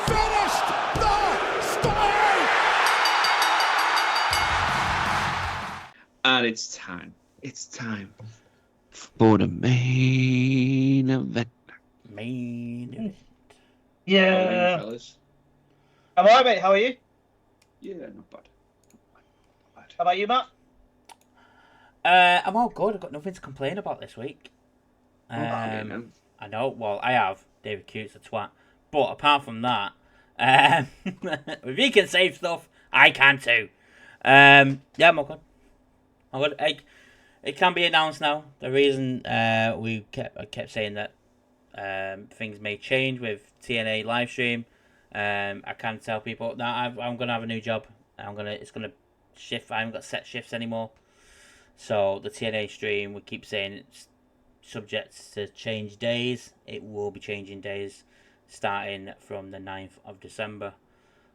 finished the story. And it's time. It's time for the main event. Main event. How are you, Yeah. fellas? I'm alright, mate. How are you? Yeah, not bad. How about you, Matt? I'm all good. I've got nothing to complain about this week. Okay, then. I know. Well, I have. David Cute's a twat. But apart from that, if he can save stuff, I can too. Yeah, I'm all good. I'm good. It can be announced now. The reason I kept saying that things may change with TNA live stream. I can tell people that I'm gonna have a new job. It's gonna shift. I haven't got set shifts anymore. So the TNA stream, we keep saying it's subject to change days. It will be changing days starting from the 9th of December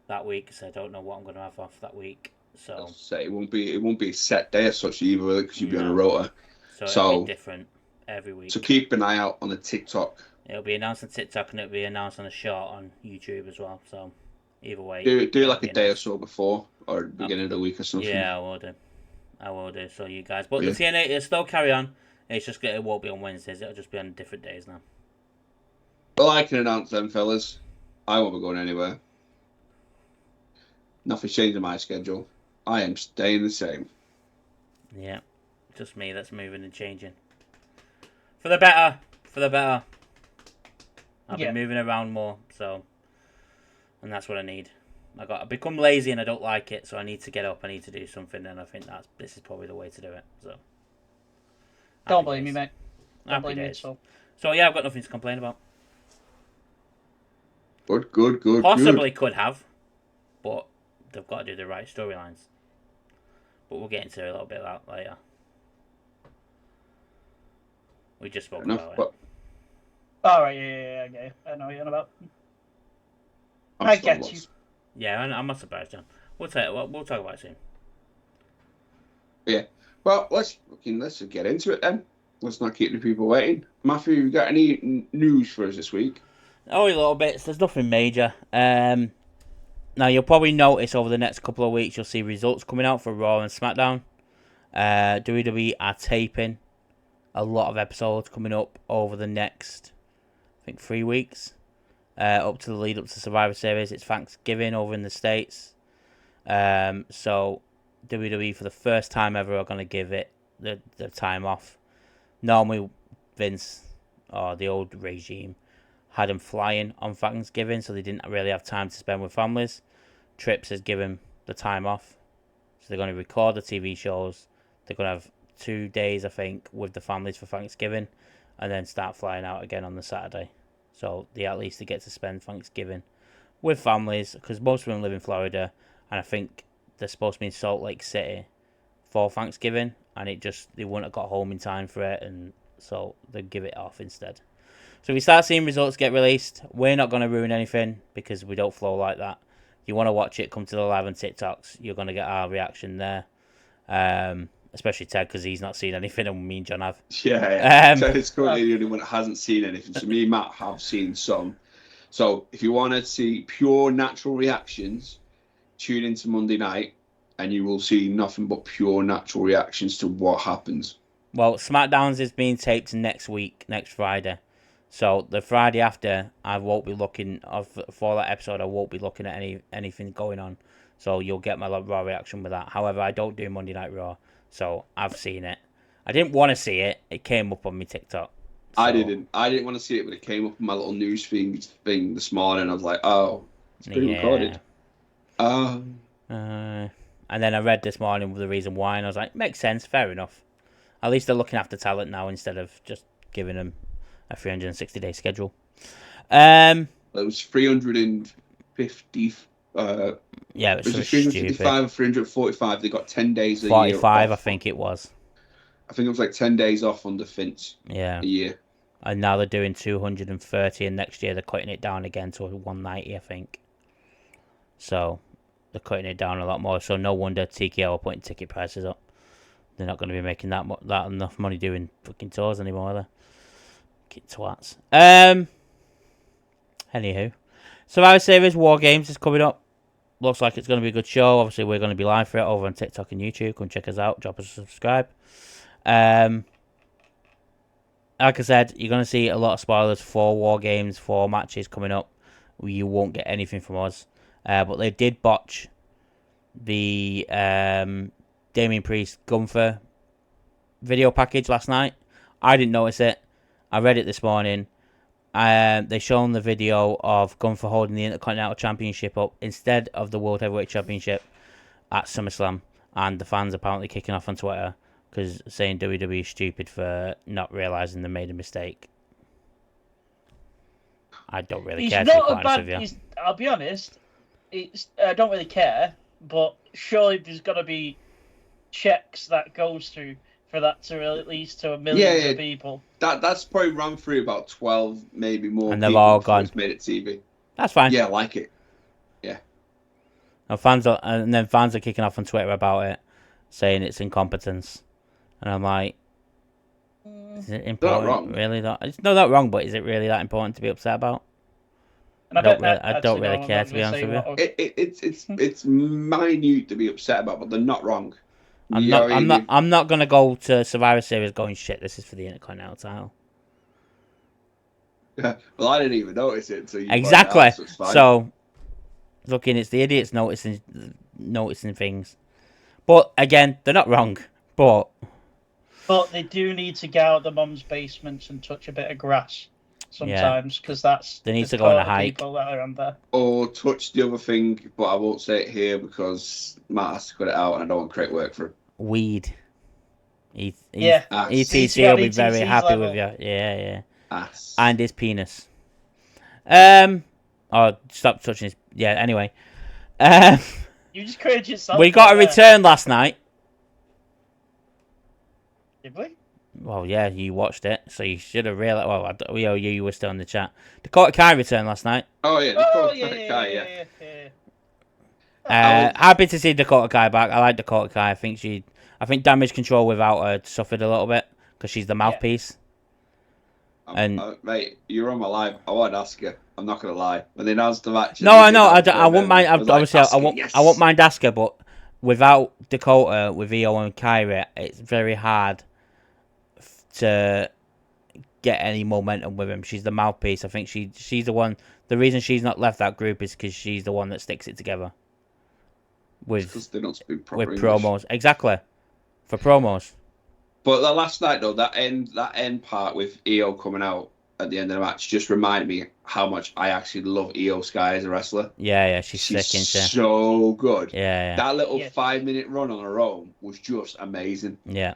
that week. So I don't know what I'm gonna have off that week. So I'll say it won't be a set day as such either because you'll be on a No. rota. it'll So- be different every week. So keep an eye out on the TikTok. It'll be announced on TikTok and it'll be announced on a short on YouTube as well. So either way, Do it'll like be a day or announced. so before or beginning of the week or something. Yeah, I will do. So you guys, but Yeah. the TNA it'll still carry on. It's just it won't be on Wednesdays. It'll just be on different days now. Well, I can announce them, fellas. I won't be going anywhere. Nothing's changing my schedule. I am staying the same. Yeah, just me that's moving and changing for the better. For the better. I've Yeah. been moving around more, and that's what I need. I've become lazy and I don't like it, so I need to get up. I need to do something, and I think this is probably the way to do it. So Don't happy blame me, days. mate. Don't Happy blame me days. at all. So yeah, I've got nothing to complain about. Good. Possibly could have, but they've got to do the right storylines. But we'll get into a little bit of that later. We just spoke Enough, about it. but Alright, yeah, I get you. I know what you're on about. I'm I still get you. lost. Yeah, I'm not surprised, John. We'll talk about it soon. Yeah. Well, let's get into it then. Let's not keep the people waiting. Matthew, you got any news for us this week? Only little bits. There's nothing major. Now you'll probably notice over the next couple of weeks you'll see results coming out for Raw and SmackDown. WWE are taping a lot of episodes coming up over the next, I think, 3 weeks. Up to the lead up to Survivor Series. It's Thanksgiving over in the States. So WWE for the first time ever are going to give it the time off. Normally Vince or the old regime had them flying on Thanksgiving, so they didn't really have time to spend with families. Trips has given the time off, so they're going to record the TV shows. They're going to have 2 days, I think, with the families for Thanksgiving, and then start flying out again on the Saturday. So they at least get to spend Thanksgiving with families, because most of them live in Florida, and I think they're supposed to be in Salt Lake City for Thanksgiving, and they wouldn't have got home in time for it, and so they give it off instead. So we start seeing results get released. We're not going to ruin anything because we don't flow like that. If you want to watch it, come to the live on TikToks. You're going to get our reaction there. Especially Ted, because he's not seen anything, and me and John have. Yeah. So it's currently the only one that hasn't seen anything. So me and Matt have seen some. So if you want to see pure natural reactions, tune into Monday night, and you will see nothing but pure natural reactions to what happens. Well, SmackDown's is being taped next week, next Friday. So the Friday after, I won't be looking for that episode. I won't be looking at anything going on. So you'll get my Raw reaction with that. However, I don't do Monday Night Raw, so I've seen it. I didn't want to see it. It came up on my TikTok. So, I didn't want to see it, but it came up on my little news thing this morning. I was like, oh, it's been recorded. And then I read this morning the reason why, and I was like, makes sense, fair enough. At least they're looking after talent now instead of just giving them a 360-day schedule. It was 350. Yeah, it was so 355 or 345. They got 10 days a 45, year. I think it was. I think it was like 10 days off under Vince. Yeah. A year. And now they're doing 230, and next year they're cutting it down again to 190, I think. So they're cutting it down a lot more. So no wonder TKO are putting ticket prices up. They're not going to be making that enough money doing fucking tours anymore, are they? Fucking twats. Anywho, Survivor Series War Games is coming up. Looks like it's going to be a good show. Obviously, we're going to be live for it over on TikTok and YouTube. Come check us out. Drop us a subscribe. Like I said, you're going to see a lot of spoilers for War Games, for matches coming up. You won't get anything from us. But they did botch the Damien Priest Gunther video package last night. I didn't notice it. I read it this morning. They shown the video of Gunther holding the Intercontinental Championship up instead of the World Heavyweight Championship at SummerSlam, and the fans apparently kicking off on Twitter because saying WWE is stupid for not realizing they made a mistake. I don't really care. He's not a bad. I'll be honest. I don't really care, but surely there's got to be checks that goes through for that to release to a million of people. That's probably run through about 12, maybe more. And they've all gone. It's made it TV. That's fine. Yeah, I like it. Yeah. And fans are kicking off on Twitter about it, saying it's incompetence, and I'm like, is it important? Not wrong. Really? It's not wrong, but is it really that important to be upset about? I don't really care, to be honest with you. It's minute to be upset about, but they're not wrong. I'm not gonna go to Survivor Series going, shit, this is for the Intercontinental title. Yeah, well, I didn't even notice it until you exactly. Out, so looking, it's the idiots noticing things. But again, they're not wrong. But they do need to get out the mum's basements and touch a bit of grass sometimes, because they need to go on a hike. People that are on there. Or touch the other thing, but I won't say it here because Matt has to cut it out, and I don't want to create work for him. Weed. Yeah. ETC will be very happy with you. Yeah. Ass. And his penis. Stop touching his. Yeah. Anyway. You just created yourself. We got a return last night. Did we? Well, yeah, you watched it, so you should have realized. Well, you were still in the chat. Dakota Kai returned last night. Oh yeah, Dakota Kai. Happy to see Dakota Kai back. I like Dakota Kai. I think Damage Control without her suffered a little bit because she's the mouthpiece. Mate, you're on my live. I want to ask you. I'm not gonna lie. When they announced the match, no, I know. I won't mind. Obviously, I won't mind Asuka, but without Dakota, with Io and Kyrie, it's very hard to get any momentum with him. She's the mouthpiece. I think she's the one. The reason she's not left that group is because she's the one that sticks it together. With they don't speak proper with English. promos, exactly, for promos. But the last night though, that end part with Io coming out at the end of the match just reminded me how much I actually love Io Sky as a wrestler. Yeah, she's sick, isn't she? So good. Yeah. That little 5-minute run on her own was just amazing. Yeah,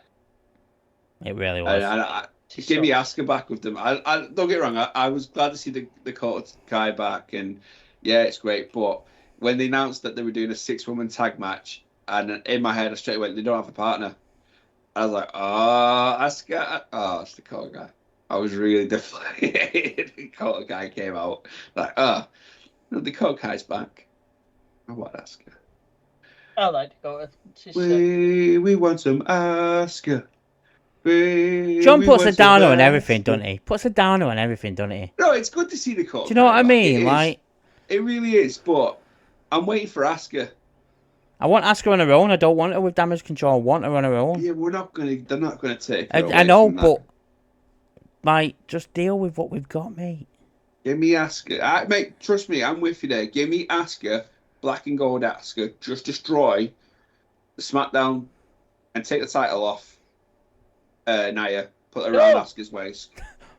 it really was. And give me Asuka back with them. I don't get me wrong. I was glad to see the Dakota Kai back, and yeah, it's great. But when they announced that they were doing a 6-woman tag match, and in my head I straight went, they don't have a partner. I was like, Asuka. Oh, it's Dakota Kai. I was really deflated. Dakota Kai came out like, Dakota Kai's back. I want Asuka. I like Dakota. We want some Asuka. John puts a downer on everything, doesn't he? No, it's good to see the Dakota. Do you know what I mean? It really is, but I'm waiting for Asuka. I want Asuka on her own. I don't want her with Damage Control. I want her on her own. Yeah, they're not gonna take her away I know, from that. but just deal with what we've got, mate. Give me Asuka. Mate, trust me, I'm with you there. Give me Asuka, black and gold Asuka. Just destroy the SmackDown and take the title off Nia. Put her around Asuka's waist.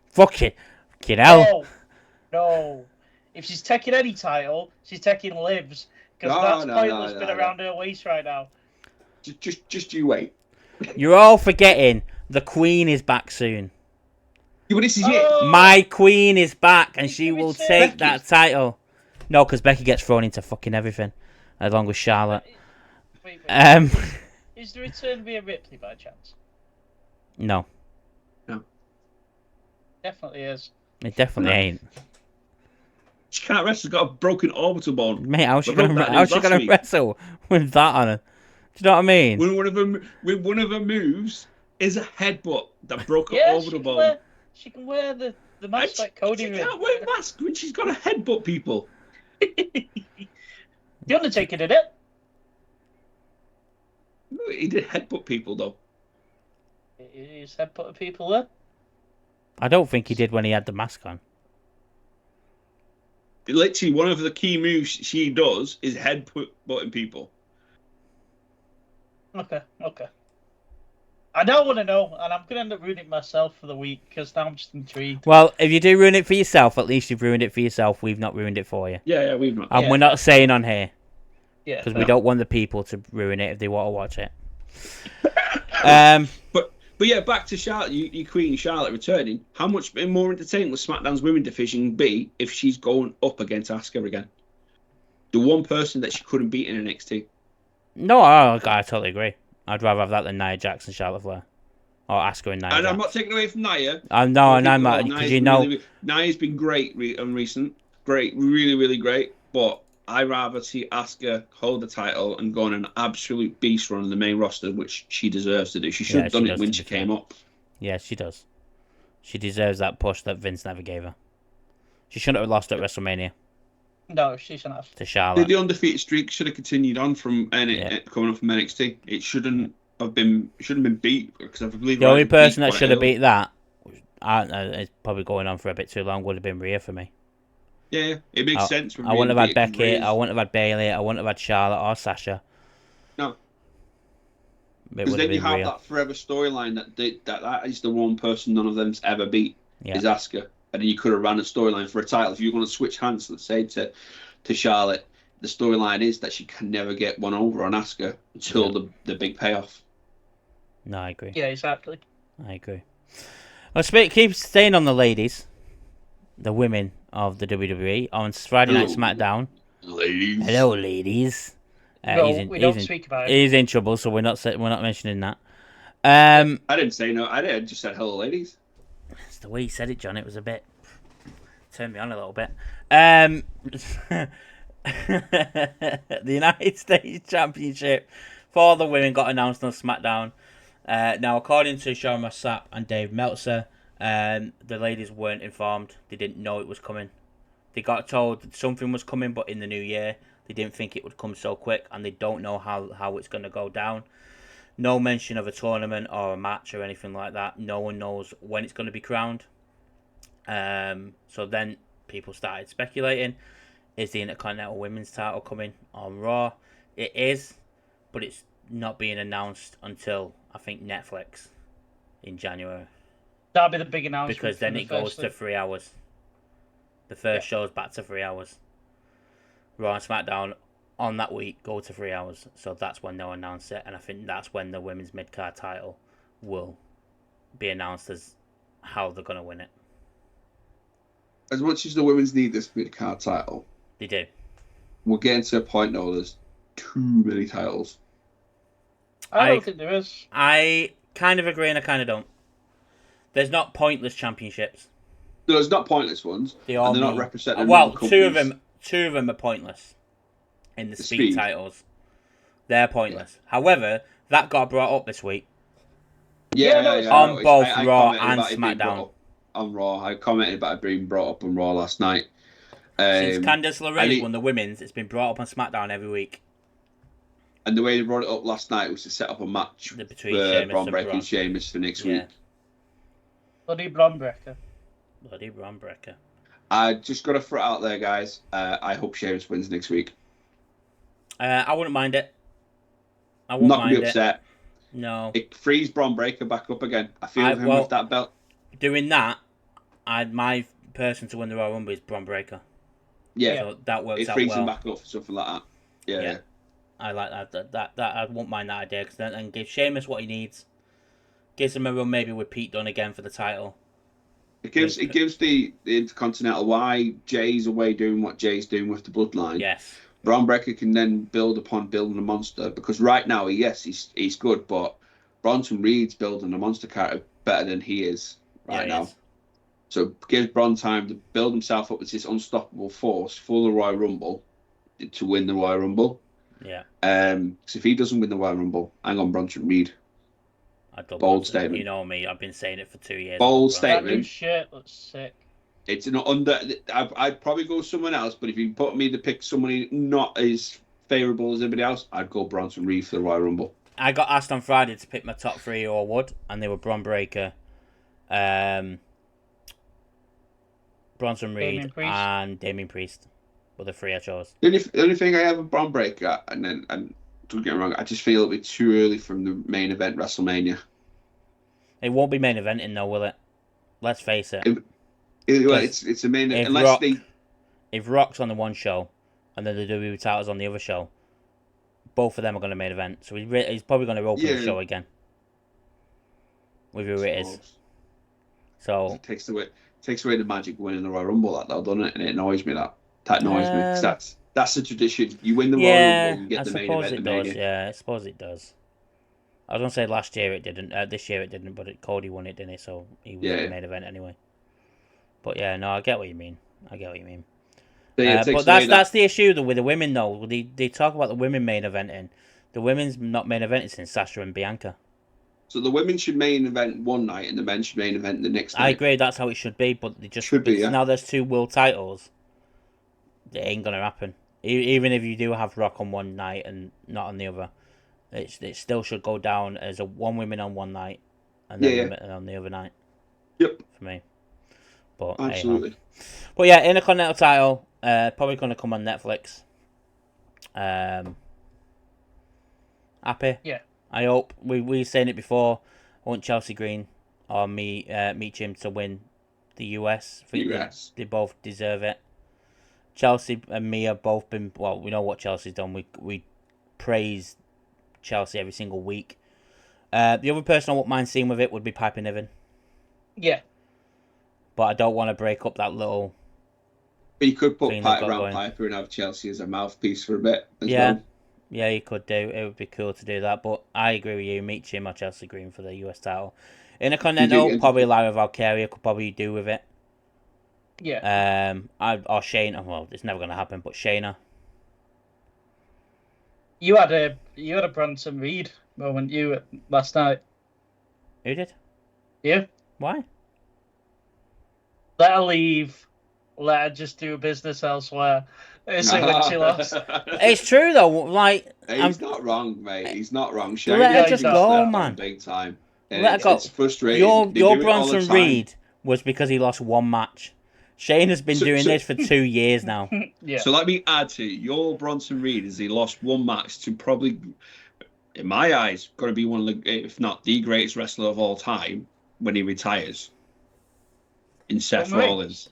Fuck it. Get out. No. If she's taking any title, she's taking Liv's. Because that's pointless been around her waist right now. Just you wait. You're all forgetting the Queen is back soon. Yeah, but this is it. My Queen is back, and she will take that title. No, because Becky gets thrown into fucking everything, along with Charlotte. Wait. Is the return via Ripley by chance? No. Definitely is. It definitely ain't. She can't wrestle. She's got a broken orbital bone. Mate, how's she gonna wrestle with that on her? Do you know what I mean? One of her moves is a headbutt that broke her orbital bone. She can wear the mask like Cody. She can't wear a mask when she's got to headbutt people. The Undertaker did it. He did headbutt people though. He's headbutted people there. I don't think he did when he had the mask on. Literally, one of the key moves she does is headbutting people. Okay. I now want to know, and I'm going to end up ruining it myself for the week because now I'm just intrigued. Well, if you do ruin it for yourself, at least you've ruined it for yourself. We've not ruined it for you. Yeah, we've not. And Yeah, we're not saying on here. Yeah. Because we don't want the people to ruin it if they want to watch it. But yeah, back to Charlotte, you Queen Charlotte returning. How much more entertaining will SmackDown's women division be if she's going up against Asuka again? The one person that she couldn't beat in NXT. No, I totally agree. I'd rather have that than Nia Jax and Charlotte Flair. Or Asuka and Nia And Jax. I'm not taking away from Nia. No, and I'm not, because you know... Nia's been great on recent. Great, really, really great. But I'd rather see Asuka hold the title and go on an absolute beast run on the main roster, which she deserves to do. She should have done it when she came up. Yeah, she does. She deserves that push that Vince never gave her. She shouldn't have lost at WrestleMania. No, she shouldn't have. To Charlotte. The undefeated streak should have continued on from coming up from NXT. It shouldn't have been beat because I believe the only person that should have beat that, it's probably going on for a bit too long, would have been Rhea for me. Yeah, it makes sense. I wouldn't have had Becky, I wouldn't have had Bayley, I wouldn't have had Charlotte or Sasha. No. Because then you have that forever storyline that is the one person none of them's ever beat is Asuka. And then you could have ran a storyline for a title. If you're going to switch hands, let's say, to Charlotte, the storyline is that she can never get one over on Asuka until the big payoff. No, I agree. Yeah, exactly. I agree. Well, keep staying on the ladies, the women of the WWE, on Friday Night SmackDown. Ladies. Hello, ladies. We don't speak about it. He's in trouble, so we're not mentioning that. I didn't say no. I just said hello, ladies. It's the way you said it, John. It was a bit... turned me on a little bit. The United States Championship for the women got announced on SmackDown. Now, according to Sean Ross Sapp and Dave Meltzer, the ladies weren't informed. They didn't know it was coming. They got told that something was coming, but in the new year. They didn't think it would come so quick, and they don't know how it's going to go down. No mention of a tournament or a match or anything like that. No one knows when it's going to be crowned. So then people started speculating, is the Intercontinental Women's title coming on Raw? It is, but it's not being announced until, I think, Netflix in January. That'll be the big announcement. Because then it goes to 3 hours. The first show's back to 3 hours. Raw and SmackDown on that week go to 3 hours. So that's when they'll announce it. And I think that's when the women's mid-card title will be announced as how they're going to win it. As much as the women's need this mid-card title, they do. We're getting to a point now there's too many titles. I don't think there is. I kind of agree and I kind of don't. There's not pointless championships. There's not pointless ones. They're not representing. Well, two of them are pointless. In the speed titles, they're pointless. Yeah. However, that got brought up this week. On both Raw and SmackDown. On Raw, I commented about it being brought up on Raw last night. Since Candice LeRae won the women's, it's been brought up on SmackDown every week. And the way they brought it up last night was to set up a match between Braun Breaker and Sheamus for next week. Bloody Braun Breaker. Bloody Braun Breaker. I just got to throw it out there, guys. I hope Sheamus wins next week. I wouldn't mind it. I wouldn't mind it. Not be upset. No. It frees Braun Breaker back up again. I feel him with that belt. Doing that, my person to win the Royal Rumble is Braun Breaker. Yeah. So that works out well. It frees him back up for something like that. Yeah. I like that. I won't mind that idea because then give Sheamus what he needs. Gives him a run maybe with Pete Dunne again for the title. It gives the Intercontinental why Jay's away doing what Jay's doing with the Bloodline. Yes. Braun Breaker can then build upon building a monster because right now, he's good, but Bronson Reed's building a monster character better than he is now. So it gives Braun time to build himself up as this unstoppable force for the Royal Rumble to win the Royal Rumble. Yeah. Because if he doesn't win the Royal Rumble, hang on Bronson Reed. Bold statement. You know me, I've been saying it for 2 years. Bold statement. That new shirt looks sick. It's an under. I'd probably go someone else, but if you put me to pick somebody not as favourable as everybody else, I'd go Bronson Reed for the Royal Rumble. I got asked on Friday to pick my top 3 who I would, and they were Bron Breakker, Bronson Reed, and Damien Priest were the 3 I chose. The only thing I have a Bron Breakker, and don't get me wrong, I just feel it'll be too early from the main event WrestleMania. It won't be main eventing though, will it? Let's face it. It's a main unless if Rock's on the one show, and then the WWE title's on the other show, both of them are going to main event. So he's probably going to open the show again with who it is. So it takes away the magic of winning the Royal Rumble, that though, doesn't it? And it annoys me that annoys me because that's the tradition. You win the Royal Rumble, you get the main event. I suppose it does. I was going to say last year it didn't. This year it didn't, but Cody won it, didn't he? So he was the main event anyway. But yeah, no, I get what you mean. But that's the issue with the women though. They talk about the women main eventing. The women's not main eventing since Sasha and Bianca. So the women should main event one night and the men should main event the next night. I agree, that's how it should be, but they just now there's 2 world titles. It ain't gonna happen. Even if you do have Rock on one night and not on the other, it still should go down as one women on one night and then women on the other night. Yep. For me. But absolutely. But yeah, Intercontinental title, probably going to come on Netflix. Happy? Yeah. I hope. We were saying it before. I want Chelsea Green or Meacham to win the US. They both deserve it. Chelsea and me have both been... Well, we know what Chelsea's done. We praise Chelsea every single week. The other person I wouldn't mind seeing with it would be Piper Niven. Yeah. But I don't want to break up that little... But you could put Piper around Piper and have Chelsea as a mouthpiece for a bit as well. Yeah, you could do. It would be cool to do that. But I agree with you. Meacham or Chelsea Green for the US title. Intercontinental, probably Lara Valkyria could probably do with it. Yeah. Or Shayna. Well, it's never going to happen, but Shayna. You had a Bronson Reed moment last night. Who did? You. Why? Let her leave. Let her just do business elsewhere. When she lost. It's true though. Like he's not wrong, mate. He's not wrong. Let her just go, man. Big time. Let her go. It's frustrating. Your Bronson Reed was because he lost one match. Shane has been doing this for 2 years now. Yeah. So let me add to your Bronson Reed is he lost one match to probably, in my eyes, going to be one of the, if not the greatest wrestler of all time when he retires. In Seth Rollins.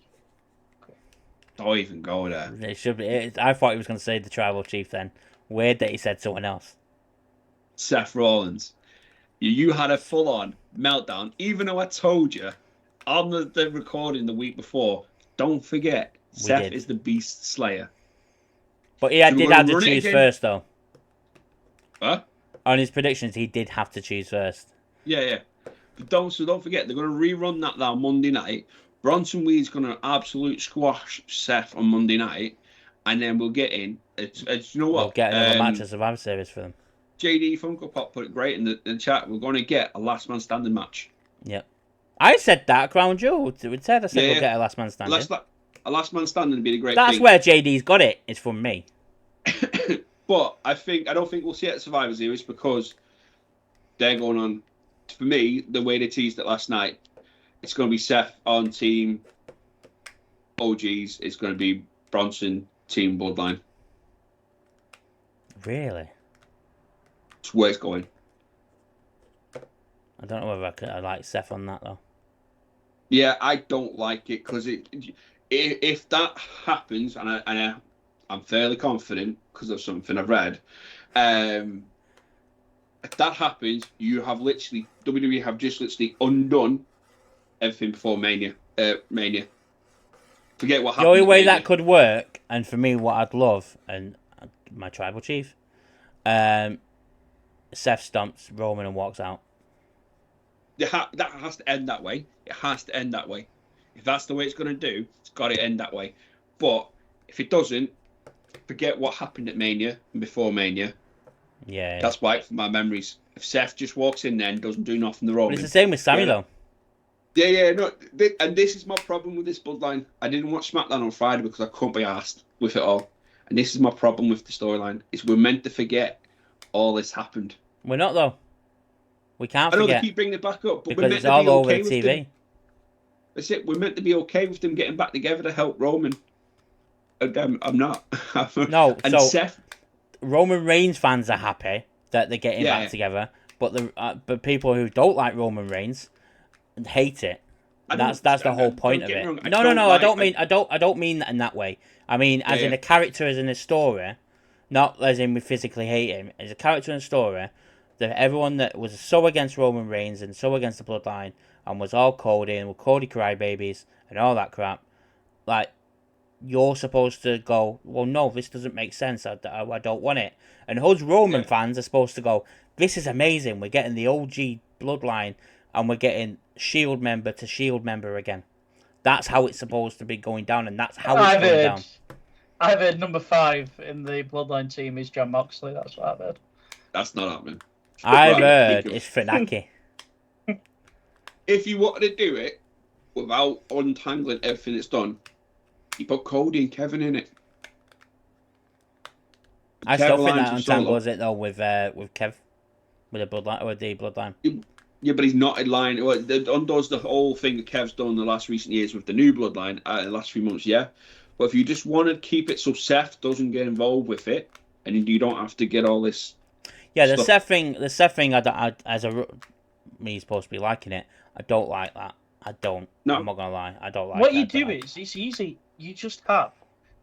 Don't even go there. It should be. I thought he was going to say the Tribal Chief then. Weird that he said someone else. Seth Rollins. You had a full-on meltdown, even though I told you on the recording the week before, don't forget, Seth is the Beast Slayer. But he did have to choose first, though. Huh? On his predictions, he did have to choose first. Yeah. But don't forget, they're going to rerun that now Monday night. Bronson Reed's going to absolute squash Seth on Monday night, and then we'll get in. You know what? We'll get another match of Survivor Series for them. JD Funko Pop put it great in the chat. We're going to get a last man standing match. Yep. I said that, Crown Jewel. I said we'll get a last man standing. A last man standing would be a great That's thing. Where JD's got it. It's from me. But I don't think we'll see it at Survivor Series because they're going on. For me, the way they teased it last night, it's going to be Seth on Team OGs. It's going to be Bronson Team Bloodline. Really? It's where it's going. I don't know whether I like Seth on that though. Yeah, I don't like it because if that happens, and I'm fairly confident because of something I've read, if that happens, WWE have just literally undone everything before Mania. Forget what happened. The only way that could work, and for me, what I'd love, and my Tribal Chief, Seth stomps Roman and walks out. That has to end that way. It has to end that way. If that's the way it's going to do, it's got to end that way. But if it doesn't, forget what happened at Mania and before Mania. Yeah. That's why, for my memories, if Seth just walks in there and doesn't do nothing the Roman. But it's the same with Sammy though. Yeah. No, and this is my problem with this Bloodline. I didn't watch SmackDown on Friday because I couldn't be asked with it all. And this is my problem with the storyline. Is we're meant to forget all this happened. We're not though. We can't I know they forget keep bringing it back up, but we're because meant it's to all be over okay the with TV. them. That's it. We're meant to be okay with them getting back together to help Roman. And, I'm not. No, and so Seth. Roman Reigns fans are happy that they're getting Yeah. back together, but people who don't like Roman Reigns hate it. That's the whole point of it. No. I don't mean that in that way. I mean as in a character, as in a story, not as in we physically hate him. As a character in a story, that everyone that was so against Roman Reigns and so against the Bloodline and was all Cody and were Cody crybabies and all that crap, like you're supposed to go, well, no, this doesn't make sense. I don't want it. And us Roman fans are supposed to go, this is amazing. We're getting the OG Bloodline and we're getting Shield member to Shield member again. That's how it's supposed to be going down, and that's how it's going down. I've heard number 5 in the Bloodline team is John Moxley. That's what I've heard. That's not happening. I've heard it's Funaki. If you wanted to do it without untangling everything that's done, you put Cody and Kevin in it. I still think that untangles it though with Kev, with the Bloodline. Yeah, but he's not in line. It undoes the whole thing that Kev's done in the last recent years with the new Bloodline in the last few months. Yeah, but if you just want to keep it so Seth doesn't get involved with it, and you don't have to get all this. Yeah, the Seth thing. Me's supposed to be liking it. I don't like that. I don't. No. I'm not gonna lie. I don't like. What you do is it's easy. You just have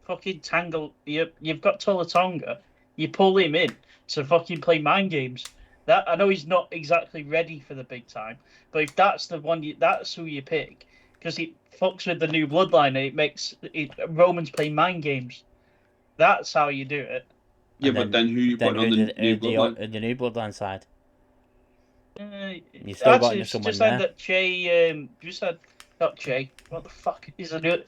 fucking tangle. You've got Tonga. You pull him in to fucking play mind games. That I know he's not exactly ready for the big time, but if that's the one, that's who you pick because it fucks with the new Bloodline. And it makes Romans play mind games. That's how you do it. Yeah, but then who you put on the new Bloodline? The new Bloodline side. You still got someone just there. That Jay. You said not Jay. What the fuck is a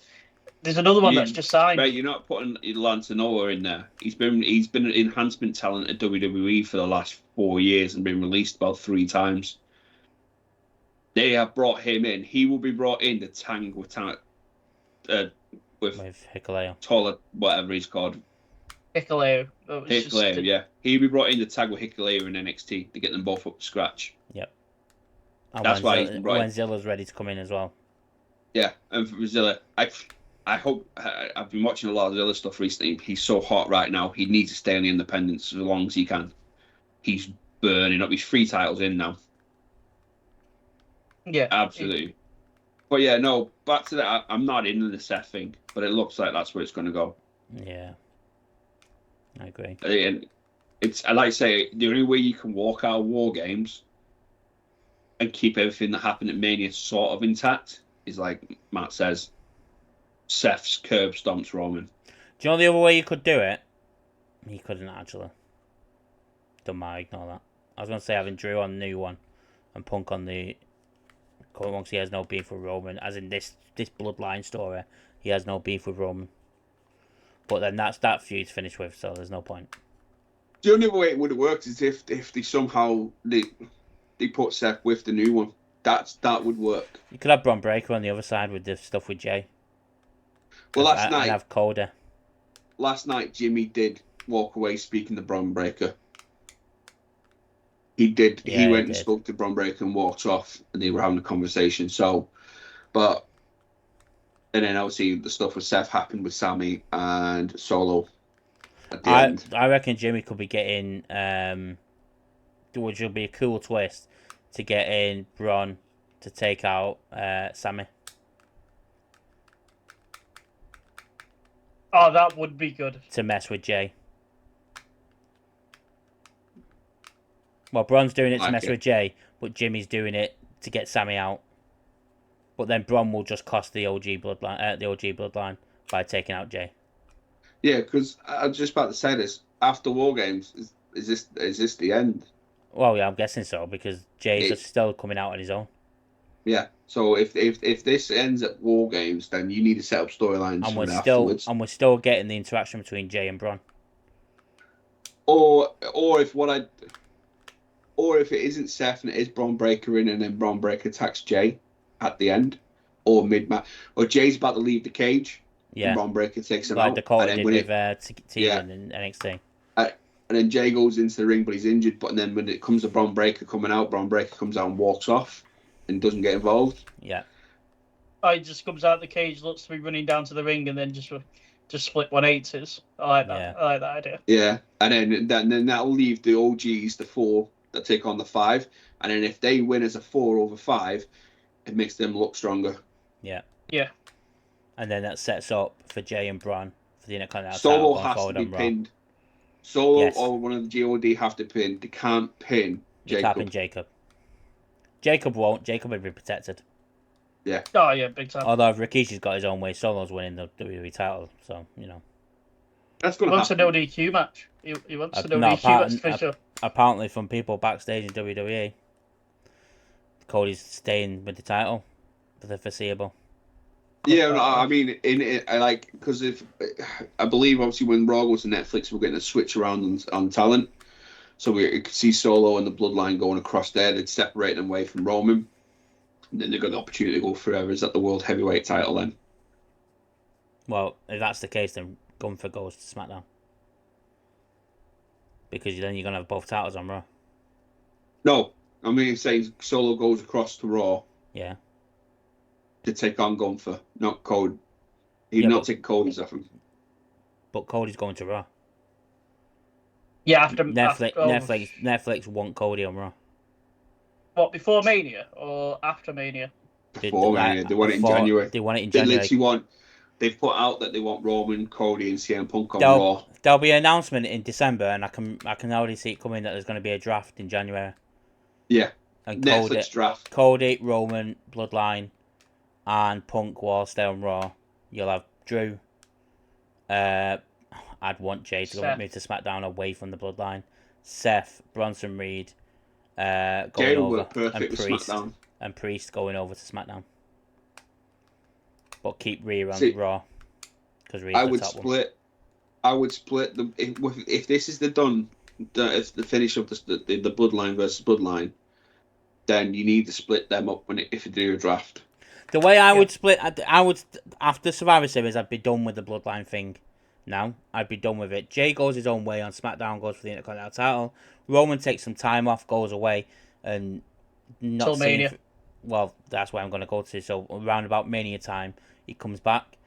There's another one that's just signed. Mate, you're not putting Lance Noah in there. He's been an enhancement talent at WWE for the last 4 years and been released about 3 times. They have brought him in. He will be brought in to tang with Hikuleo. Taller, whatever he's called. Hikuleo. Yeah. He'll be brought in to tag with Hikuleo in NXT to get them both up to scratch. Yep. And that's why he's been brought in. When Zilla's ready to come in as well. Yeah, and for Zilla, I hope I've been watching a lot of Zilla stuff recently. He's so hot right now. He needs to stay on the independents as long as he can. He's burning up. He's 3 titles in now. Yeah, absolutely. But yeah, no. Back to that. I'm not into the Seth thing, but it looks like that's where it's going to go. Yeah, I agree. And it's, I like to say, the only way you can walk out of War Games and keep everything that happened at Mania sort of intact is like Matt says. Seth's curb stomps Roman. Do you know the other way you could do it? He couldn't actually. Don't mind, ignore that. I was going to say having Drew on the new one and Punk on the current one because he has no beef with Roman. As in this Bloodline story, he has no beef with Roman. But then that feud's finished with, so there's no point. The only way it would have worked is if they somehow they put Seth with the new one. That would work. You could have Braun Breaker on the other side with the stuff with Jay. Well, last night, have Coda. Last night, Jimmy did walk away speaking to Braun Breaker. He did. Yeah, he went and spoke to Braun Breaker and walked off, and they were having a conversation. So, and then obviously the stuff with Seth happened with Sammy and Solo. At the end. I reckon Jimmy could be getting, which will be a cool twist, to get in Braun to take out Sammy. Oh, that would be good. To mess with Jay. Well, Braun's doing it to mess with Jay, but Jimmy's doing it to get Sammy out. But then Braun will just cost the OG Bloodline by taking out Jay. Yeah, because I was just about to say this. After War Games, is this the end? Well, yeah, I'm guessing so, because Jay's still coming out on his own. Yeah, so if this ends at War Games, then you need to set up storylines afterwards. And we're still getting the interaction between Jay and Braun. Or if it isn't Seth and it is Braun Breaker in, and then Braun Breaker attacks Jay, at the end or mid-match. Or Jay's about to leave the cage. Yeah. And Braun Breaker takes him like out. Dakota and did then with Tegan in NXT. And then Jay goes into the ring, but he's injured. But then when it comes to Braun Breaker coming out, Braun Breaker comes out and walks off and doesn't get involved. Yeah. He just comes out the cage, looks to be running down to the ring, and then just split 180s. I like that. Yeah. I like that idea. Yeah, and then that'll leave the OGs, the 4 that take on the 5, and then if they win as a 4 over 5, it makes them look stronger. Yeah. Yeah. And then that sets up for Jay and Braun for the Intercontinental Solo title has going to be forward on Raw. pinned. Solo Yes. or one of the GOD have to pin. They can't pin You Jacob. can't pin Jacob. Jacob won't. Jacob will be protected. Oh yeah, big time. Although if Rikishi's got his own way, Solo's winning the WWE title. So, That's He going to wants happen. an ODQ match. He wants an no, ODQ match for sure. Apparently from people backstage in WWE, Cody's staying with the title for the foreseeable. Yeah, no, I mean, because if I believe obviously when Raw goes to Netflix, we're getting a switch around on talent. So we could see Solo and the Bloodline going across there. They'd separate them away from Roman. And then they've got the opportunity to go forever. Is that the World Heavyweight title then? Well, if that's the case, then Gunther goes to SmackDown. Because then you're going to have both titles on Raw. No, I mean, saying Solo goes across to Raw. Yeah. To take on Gunther, not Cody. He'd not take Cody's off him. But Cody's going to Raw. Yeah, after Netflix want Cody on Raw. What, before Mania or after Mania? Before Mania, they want it in January. They want it in They January. literally they've put out that they want Roman, Cody, and CM Punk on Raw. There'll be an announcement in December, and I can already see it coming that there's going to be a draft in January. Yeah, And Netflix draft. Cody, Roman, Bloodline, and Punk will stay on Raw. You'll have Drew. I'd want Jay to go move to SmackDown away from the Bloodline. Seth, Bronson Reed, going Jay will over, work perfect and with SmackDown. And Priest going over to SmackDown. But keep Rhea on Raw, because Rhea's the top one. I would split them if this is if the finish of the Bloodline versus Bloodline, then you need to split them up if you do a draft. The way I would split, I would after Survivor Series, I'd be done with the Bloodline thing. Now I'd be done with it. Jay goes his own way on SmackDown, goes for the Intercontinental title. Roman takes some time off, goes away, and not Mania. Well, that's where I'm going to go to. So around about Mania time, he comes back,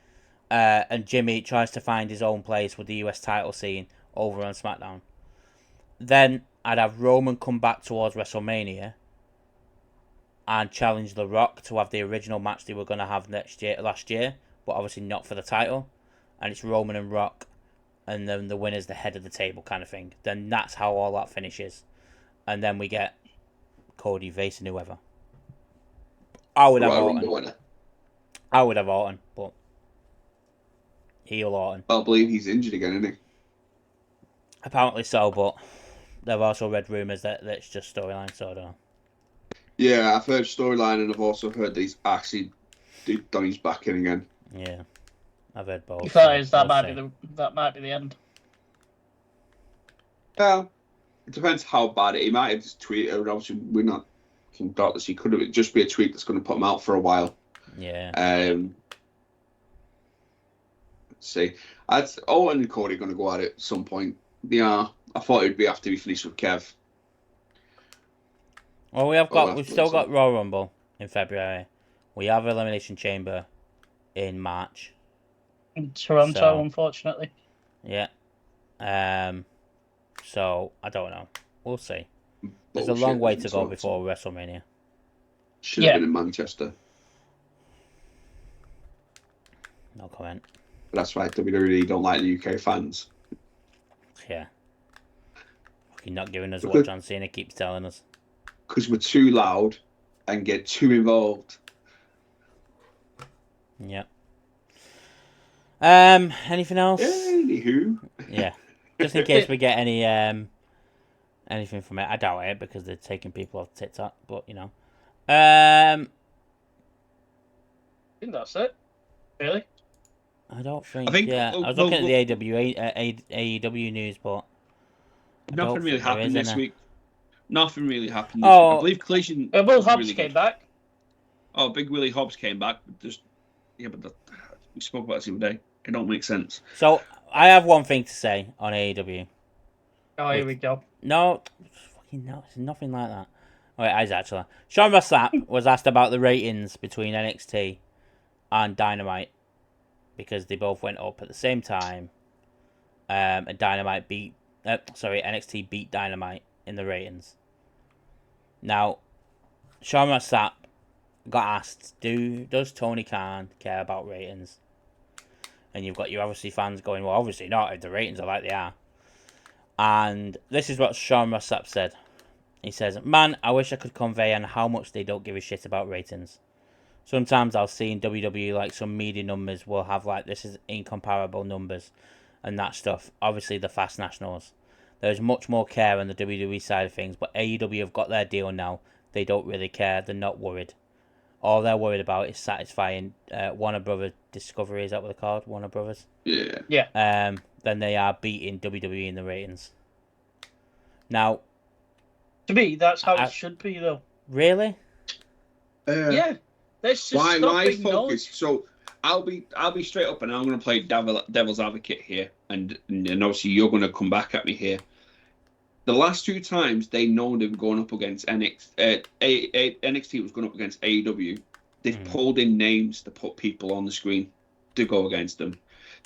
and Jimmy tries to find his own place with the US title scene over on SmackDown. Then I'd have Roman come back towards WrestleMania and challenge The Rock to have the original match they were going to have last year, but obviously not for the title. And it's Roman and Rock, and then the winner's the head of the table kind of thing. Then that's how all that finishes. And then we get Cody facing whoever. I would have Orton. I would have Orton, but heel Orton. I believe he's injured again, isn't he? Apparently so, but they've also read rumours that it's just storyline, so I don't know. Yeah, I've heard storyline, and I've also heard that he's actually done his back in again. Yeah, I've heard both. That might be the end. Well, it depends how bad he might have just tweeted. Obviously, we're not doubtless he could have just be a tweet that's going to put him out for a while. Yeah. Let's see. Owen and Cody going to go at it at some point. Yeah, I thought it'd be after we finished with Kev. Well, we've still got Royal Rumble in February. We have Elimination Chamber in March. In Toronto, unfortunately. Yeah. So I don't know. We'll see. There's a long way to go before WrestleMania. Should have been in Manchester. No comment. But that's why WWE don't like the UK fans. Yeah. Fucking not giving us what John Cena keeps telling us. Because we're too loud and get too involved. Yeah. Anything else? Anywho. Yeah. Just in case we get any anything from it. I doubt it because they're taking people off TikTok, but you know. I think that's it. Really? I don't think. I was looking at the AEW news, but nothing really happened this week. Nothing really happened. Oh, I believe Collision. Will Hobbs came back. oh, Big Willie Hobbs came back. Just we spoke about this the other day. It don't make sense. So I have one thing to say on AEW. Oh, here we go. No, fucking no, it's nothing like that. Oh, it is actually. Sean Ross Sapp was asked about the ratings between NXT and Dynamite because they both went up at the same time. And NXT beat Dynamite in the ratings. Now, Sean Ross Sapp got asked, does Tony Khan care about ratings? And you've got your obviously fans going, well, obviously not if the ratings are like they are. And this is what Sean Ross Sapp said. He says, man, I wish I could convey on how much they don't give a shit about ratings. Sometimes I'll see in WWE like some media numbers will have like this is incomparable numbers and that stuff. Obviously the Fast Nationals. There's much more care on the WWE side of things, but AEW have got their deal now. They don't really care. They're not worried. All they're worried about is satisfying Warner Brothers Discovery. Is that what they're called? Warner Brothers? Yeah. Yeah. Then they are beating WWE in the ratings. Now, To me, that's how it should be, though. really? Yeah. Let's just Why stop focus? acknowledging. So I'll be straight up, and I'm going to play devil's advocate here, and obviously you're going to come back at me here. The last two times they know they were going up against NXT was going up against AEW, they've pulled in names to put people on the screen to go against them.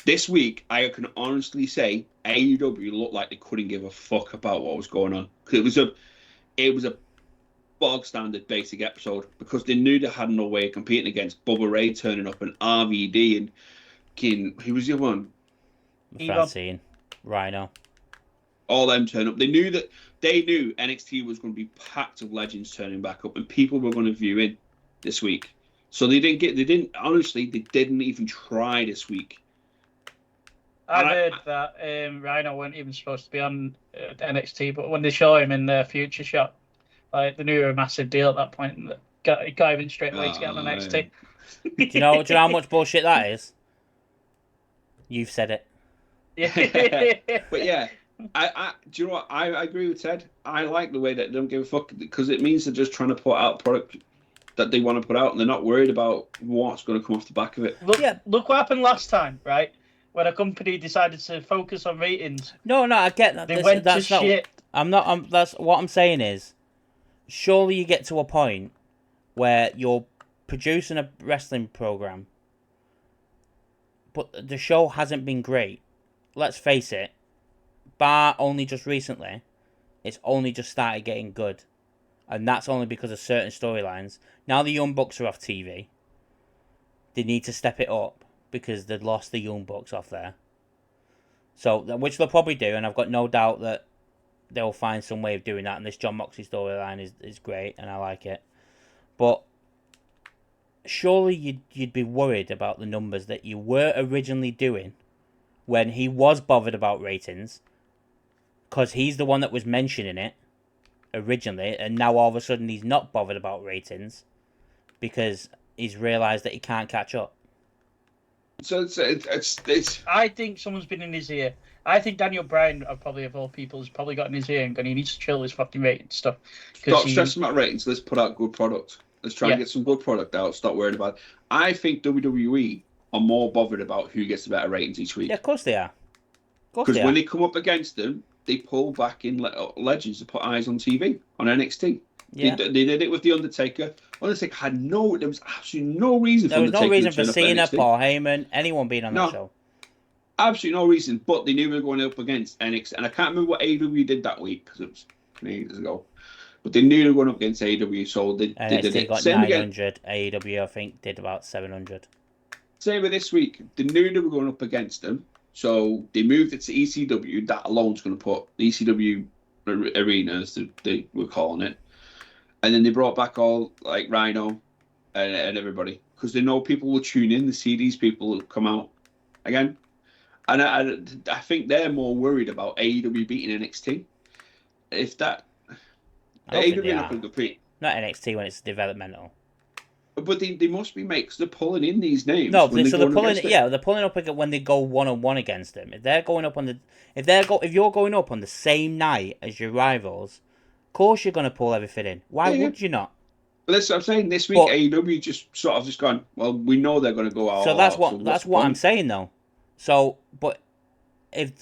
This week, I can honestly say AEW looked like they couldn't give a fuck about what was going on, because it was a bog standard basic episode, because they knew they had no way of competing against Bubba Ray turning up and RVD and who was the other one? Francine, Rhino. All them turn up. They knew NXT was going to be packed of legends turning back up, and people were going to view in this week. So they didn't even try this week. I've heard that Rhino weren't even supposed to be on NXT, but when they show him in the Future Shop, like they knew he was a massive deal at that point, and got him in straight away to get on NXT. Do you know how much bullshit that is? You've said it. Yeah. But yeah, do you know what? I agree with Ted. I like the way that they don't give a fuck, because it means they're just trying to put out product that they want to put out, and they're not worried about what's going to come off the back of it. Look what happened last time, right? When a company decided to focus on ratings. No, I get that. They went to shit. That's what I'm saying is, surely you get to a point where you're producing a wrestling program, but the show hasn't been great. Let's face it, bar only just recently, it's only just started getting good. And that's only because of certain storylines. Now the Young Bucks are off TV. They need to step it up because they'd lost the Young Bucks off there. So, which they'll probably do, and I've got no doubt that they'll find some way of doing that. And this John Moxley storyline is great, and I like it. But surely you'd be worried about the numbers that you were originally doing when he was bothered about ratings, because he's the one that was mentioning it originally, and now all of a sudden he's not bothered about ratings because he's realised that he can't catch up. So it's I think someone's been in his ear. I think Daniel Bryan, probably of all people, has probably got in his ear and gone, he needs to chill his fucking rating stuff. Stop stressing about ratings. Let's put out good product. Let's try and get some good product out. Stop worrying about it. I think WWE are more bothered about who gets the better ratings each week. Yeah, of course they are. Because when they come up against them, they pull back in legends to put eyes on TV, on NXT. Yeah. They did it with The Undertaker. Undertaker there was absolutely no reason for There was no reason for Cena, Paul Heyman, anyone being on that show. Absolutely no reason, but they knew they were going up against NXT. And I can't remember what AEW did that week, because it was ages ago. But they knew they were going up against AEW, so they did it. Got 900, AEW, I think, did about 700. Same with this week. They knew they were going up against them, so they moved it to ECW. That alone's going to put the ECW arena, as they were calling it. And then they brought back all, like, Rhino and everybody, because they know people will tune in to see these people come out again. And I think they're more worried about AEW beating NXT. If that... AEW not going to compete. Not NXT when it's developmental. But they must be because they're pulling in these names. No, so they're pulling. Yeah, they're pulling up when they go 1-on-1 against them. If they're going up on the, if you're going up on the same night as your rivals, of course you're going to pull everything in. Why would you not? But that's what I'm saying. This week, AEW just sort of just gone. Well, we know they're going to go out. So that's what I'm saying though. So, but if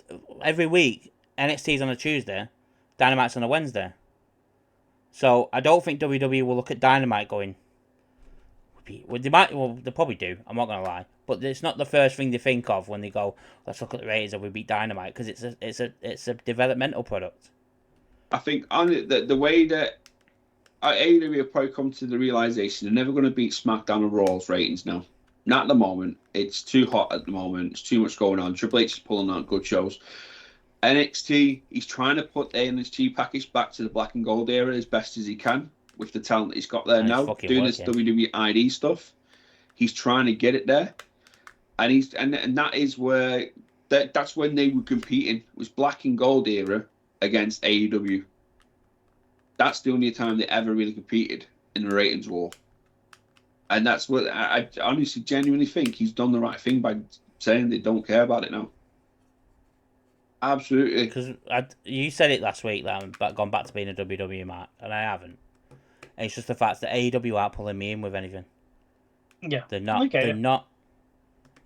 every week NXT's on a Tuesday, Dynamite's on a Wednesday. So I don't think WWE will look at Dynamite going. Well, they might. Well, they probably do. I'm not gonna lie, but it's not the first thing they think of when they go, "Let's look at the ratings and we beat Dynamite," because it's a developmental product. I think on the way that AEW have probably come to the realization they're never going to beat SmackDown or Raw's ratings now. Not at the moment. It's too hot at the moment. It's too much going on. Triple H is pulling out good shows. NXT, he's trying to put the NXT package back to the black and gold era as best as he can with the talent he's got there now. Doing this WWE ID stuff. He's trying to get it there. And that is where that's when they were competing. It was black and gold era against AEW. That's the only time they ever really competed in the ratings war. And that's what I honestly, genuinely think he's done the right thing by saying they don't care about it now. Absolutely. Because you said it last week that I'm gone back to being a WWE man, and I haven't. And it's just the fact that AEW aren't pulling me in with anything. Yeah. They're not. They're not.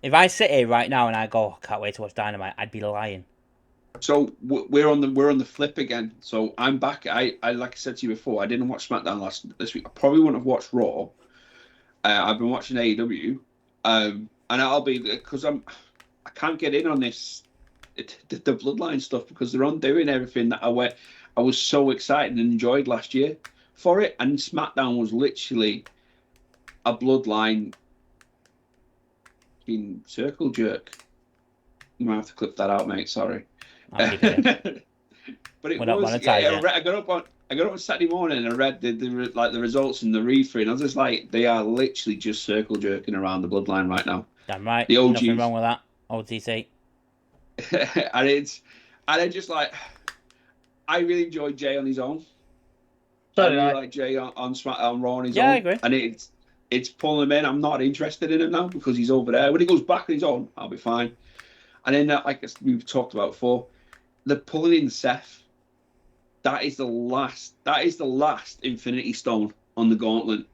If I sit here right now and I go, I can't wait to watch Dynamite, I'd be lying. So we're on the flip again. So I'm back. I like I said to you before, I didn't watch SmackDown this week. I probably wouldn't have watched Raw. I've been watching AEW, and I'll be because I can't get in on this the Bloodline stuff because they're undoing everything that I was so excited and enjoyed last year for it, and SmackDown was literally a Bloodline circle jerk. You might have to clip that out, mate. Sorry. But it was. I got up on Saturday morning and I read the results and the read-through, and I was just like, they are literally just circle jerking around the Bloodline right now. Damn right. The OGs. Nothing wrong with that. OTC. and I just like, I really enjoyed Jay on his own. So I really like Jay on SmackDown Raw on his own. Yeah, I agree. And it's pulling him in. I'm not interested in him now because he's over there. When he goes back on his own, I'll be fine. And then, like we've talked about before, they're pulling in Seth. That is the last Infinity Stone on the gauntlet.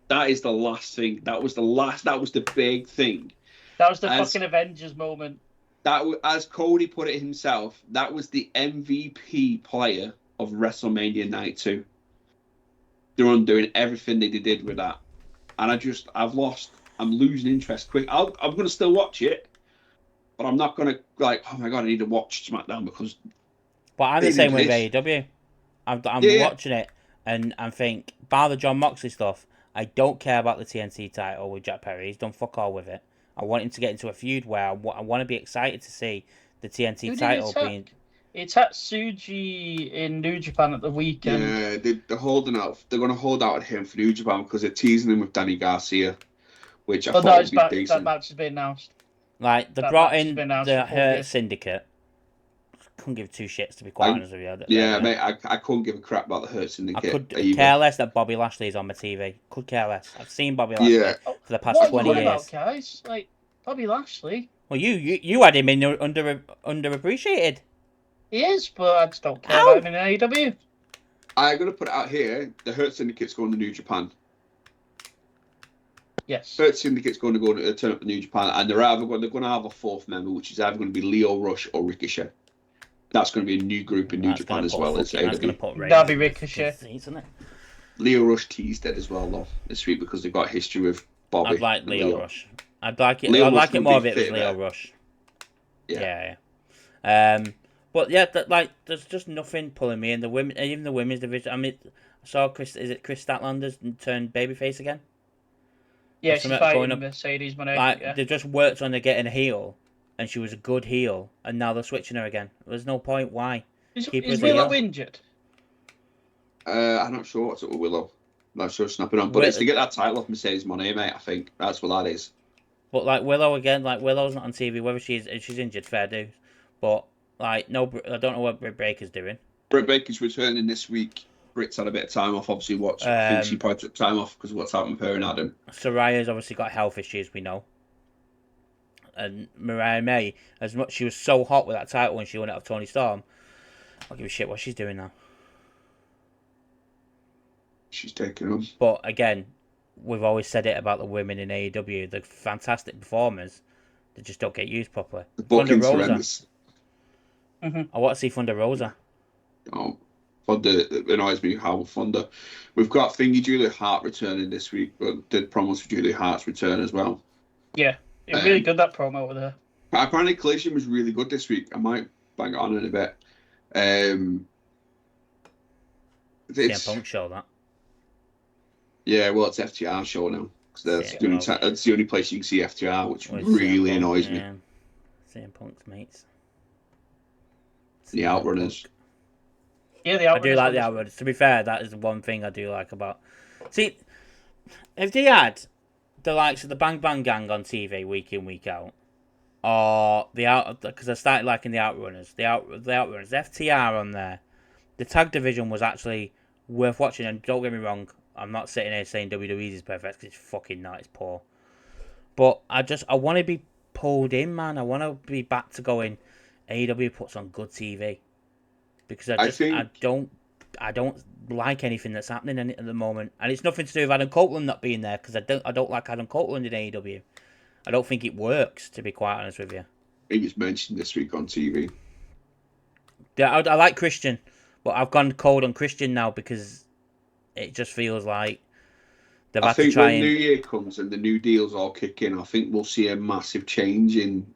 That is the last thing. That was the big thing. That was the fucking Avengers moment. As Cody put it himself, that was the MVP player of WrestleMania Night 2. They're undoing everything they did with that. And I'm losing interest quick. I'm going to still watch it, but I'm not going to oh my God, I need to watch SmackDown because... But I'm the same with AEW. I'm watching it and I think, bar the John Moxley stuff, I don't care about the TNT title with Jack Perry. He's done fuck all with it. I want him to get into a feud where I want to be excited to see the TNT title being... It's at Tsuji in New Japan at the weekend. Yeah, they're holding out. They're going to hold out at him for New Japan because they're teasing him with Danny Garcia, which I thought would be decent. That match has been announced. Like, they brought in the Hurt Syndicate. Couldn't give two shits, to be quite honest with you. Yeah, mate, I couldn't give a crap about the Hurt Syndicate. I could care less that Bobby Lashley is on my TV. Could care less. I've seen Bobby Lashley for the past 20 years. About, guys? Like, Bobby Lashley? Well, you had him in underappreciated. He is, but I just don't care about him in AEW. I'm going to put it out here. The Hurt Syndicate's going to New Japan. Yes. Hurt Syndicate's going to turn up to New Japan, and they're going to have a fourth member, which is either going to be Lio Rush or Ricochet. That's going to be a new group in New Japan as well as AEW. That'll be Ricochet. Isn't it? Lio Rush teased it as well, though, this week because they've got a history with Bobby. I'd like Lio Rush. I'd like it more if it was Lio Rush. Yeah. But yeah, there's just nothing pulling me in. The women, even the women's division. I mean, I saw Chris Statlander's turned babyface again? Yeah, she's fighting Mercedes Moné. They just worked on her getting a heel, and she was a good heel, and now they're switching her again. There's no point. Why? Is Willow injured? I'm not sure what's up with Willow. I'm not sure snapping on, but it's to get that title off Mercedes Moné, mate. I think that's what that is. But Willow again, Willow's not on TV. Whether she's injured, fair dues. But no, I don't know what Britt Baker's doing. Britt Baker's returning this week. Britt's had a bit of time off, obviously. I think she probably took time off because of what's happened with her and Adam. Soraya's obviously got health issues, we know. And Mariah May, as much she was so hot with that title when she won it off Toni Storm, I don't give a shit what she's doing now. She's taking them. But again, we've always said it about the women in AEW. They're fantastic performers. They just don't get used properly. The Thunder booking's Rosa. horrendous. I want to see Thunder Rosa. Oh, Thunder, it annoys me how Thunder. We've got Thingy Julia Hart returning this week, but did promos for Julia Hart's return as well. Yeah, it really good, that promo with her. Apparently, Collision was really good this week. I might bang it on in a bit. CM Punk show that. Yeah, well, it's FTR show now. Because that's the only place you can see FTR, which really annoys me. CM Punk's mates. The Outrunners. Yeah, the Outrunners. I do like the Outrunners. To be fair, that is the one thing I do like about. See, if they had the likes of the Bang Bang Gang on TV week in, week out, or because I started liking the Outrunners, the Outrunners, FTR on there, the tag division was actually worth watching. And don't get me wrong, I'm not sitting here saying WWE's is perfect, because it's fucking not, it's poor. But I want to be pulled in, man. I want to be back to going. AEW puts on good TV, because I don't like anything that's happening in it at the moment, and it's nothing to do with Adam Copeland not being there, because I don't like Adam Copeland in AEW. I don't think it works, to be quite honest with you. I think it's mentioned this week on TV. Yeah, I like Christian, but I've gone cold on Christian now, because it just feels like they've had to try. I think when New Year comes and the new deals all kick in, I think we'll see a massive change in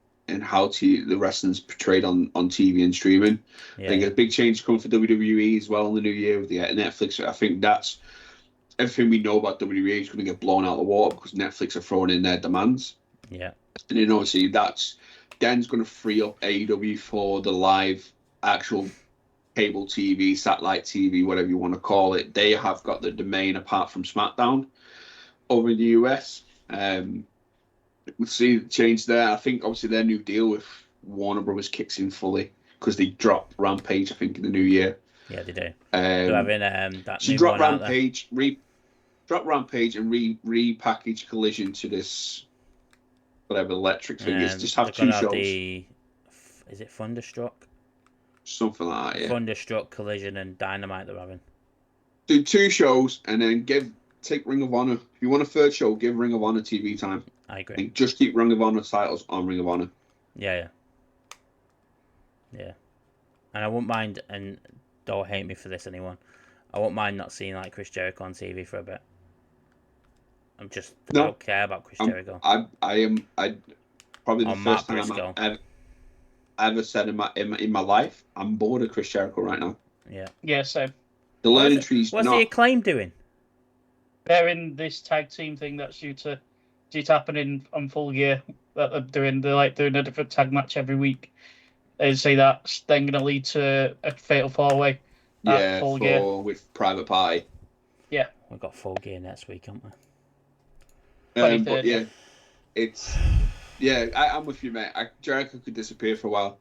how the wrestling's portrayed on TV and streaming. Yeah. I think a big change coming for WWE as well in the new year with the Netflix. I think that's everything we know about WWE is going to get blown out of the water, because Netflix are throwing in their demands. Yeah. And then obviously Den's going to free up AEW for the live actual cable TV, satellite TV, whatever you want to call it. They have got the domain apart from SmackDown over in the US. We'll see the change there. I think obviously their new deal with Warner Brothers kicks in fully, because they dropped Rampage, I think, in the new year. Yeah, they do. They're having that so new drop one Rampage, drop Rampage and repackage Collision to this whatever electric thing is. Just have two shows. Is it Thunderstruck? Something like that, yeah. Thunderstruck, Collision, and Dynamite they're having. Do two shows and then take Ring of Honor. If you want a third show, give Ring of Honor TV time. I agree. And just keep Ring of Honor titles on Ring of Honor. Yeah. And I wouldn't mind, and don't hate me for this, anyone. I wouldn't mind not seeing like Chris Jericho on TV for a bit. I don't care about Chris Jericho. I probably the first time Briscoe. I've ever said in my life, I'm bored of Chris Jericho right now. Yeah, same. The learning tree's What's the Acclaim doing? They're in this tag team thing that's due to happen on Full Gear. That they're doing a different tag match every week. They say that's then going to lead to a fatal 4-way. Yeah, with Private Party. Yeah, we've got Full Gear next week, haven't we? But yeah, I'm with you, mate. Jericho could disappear for a while.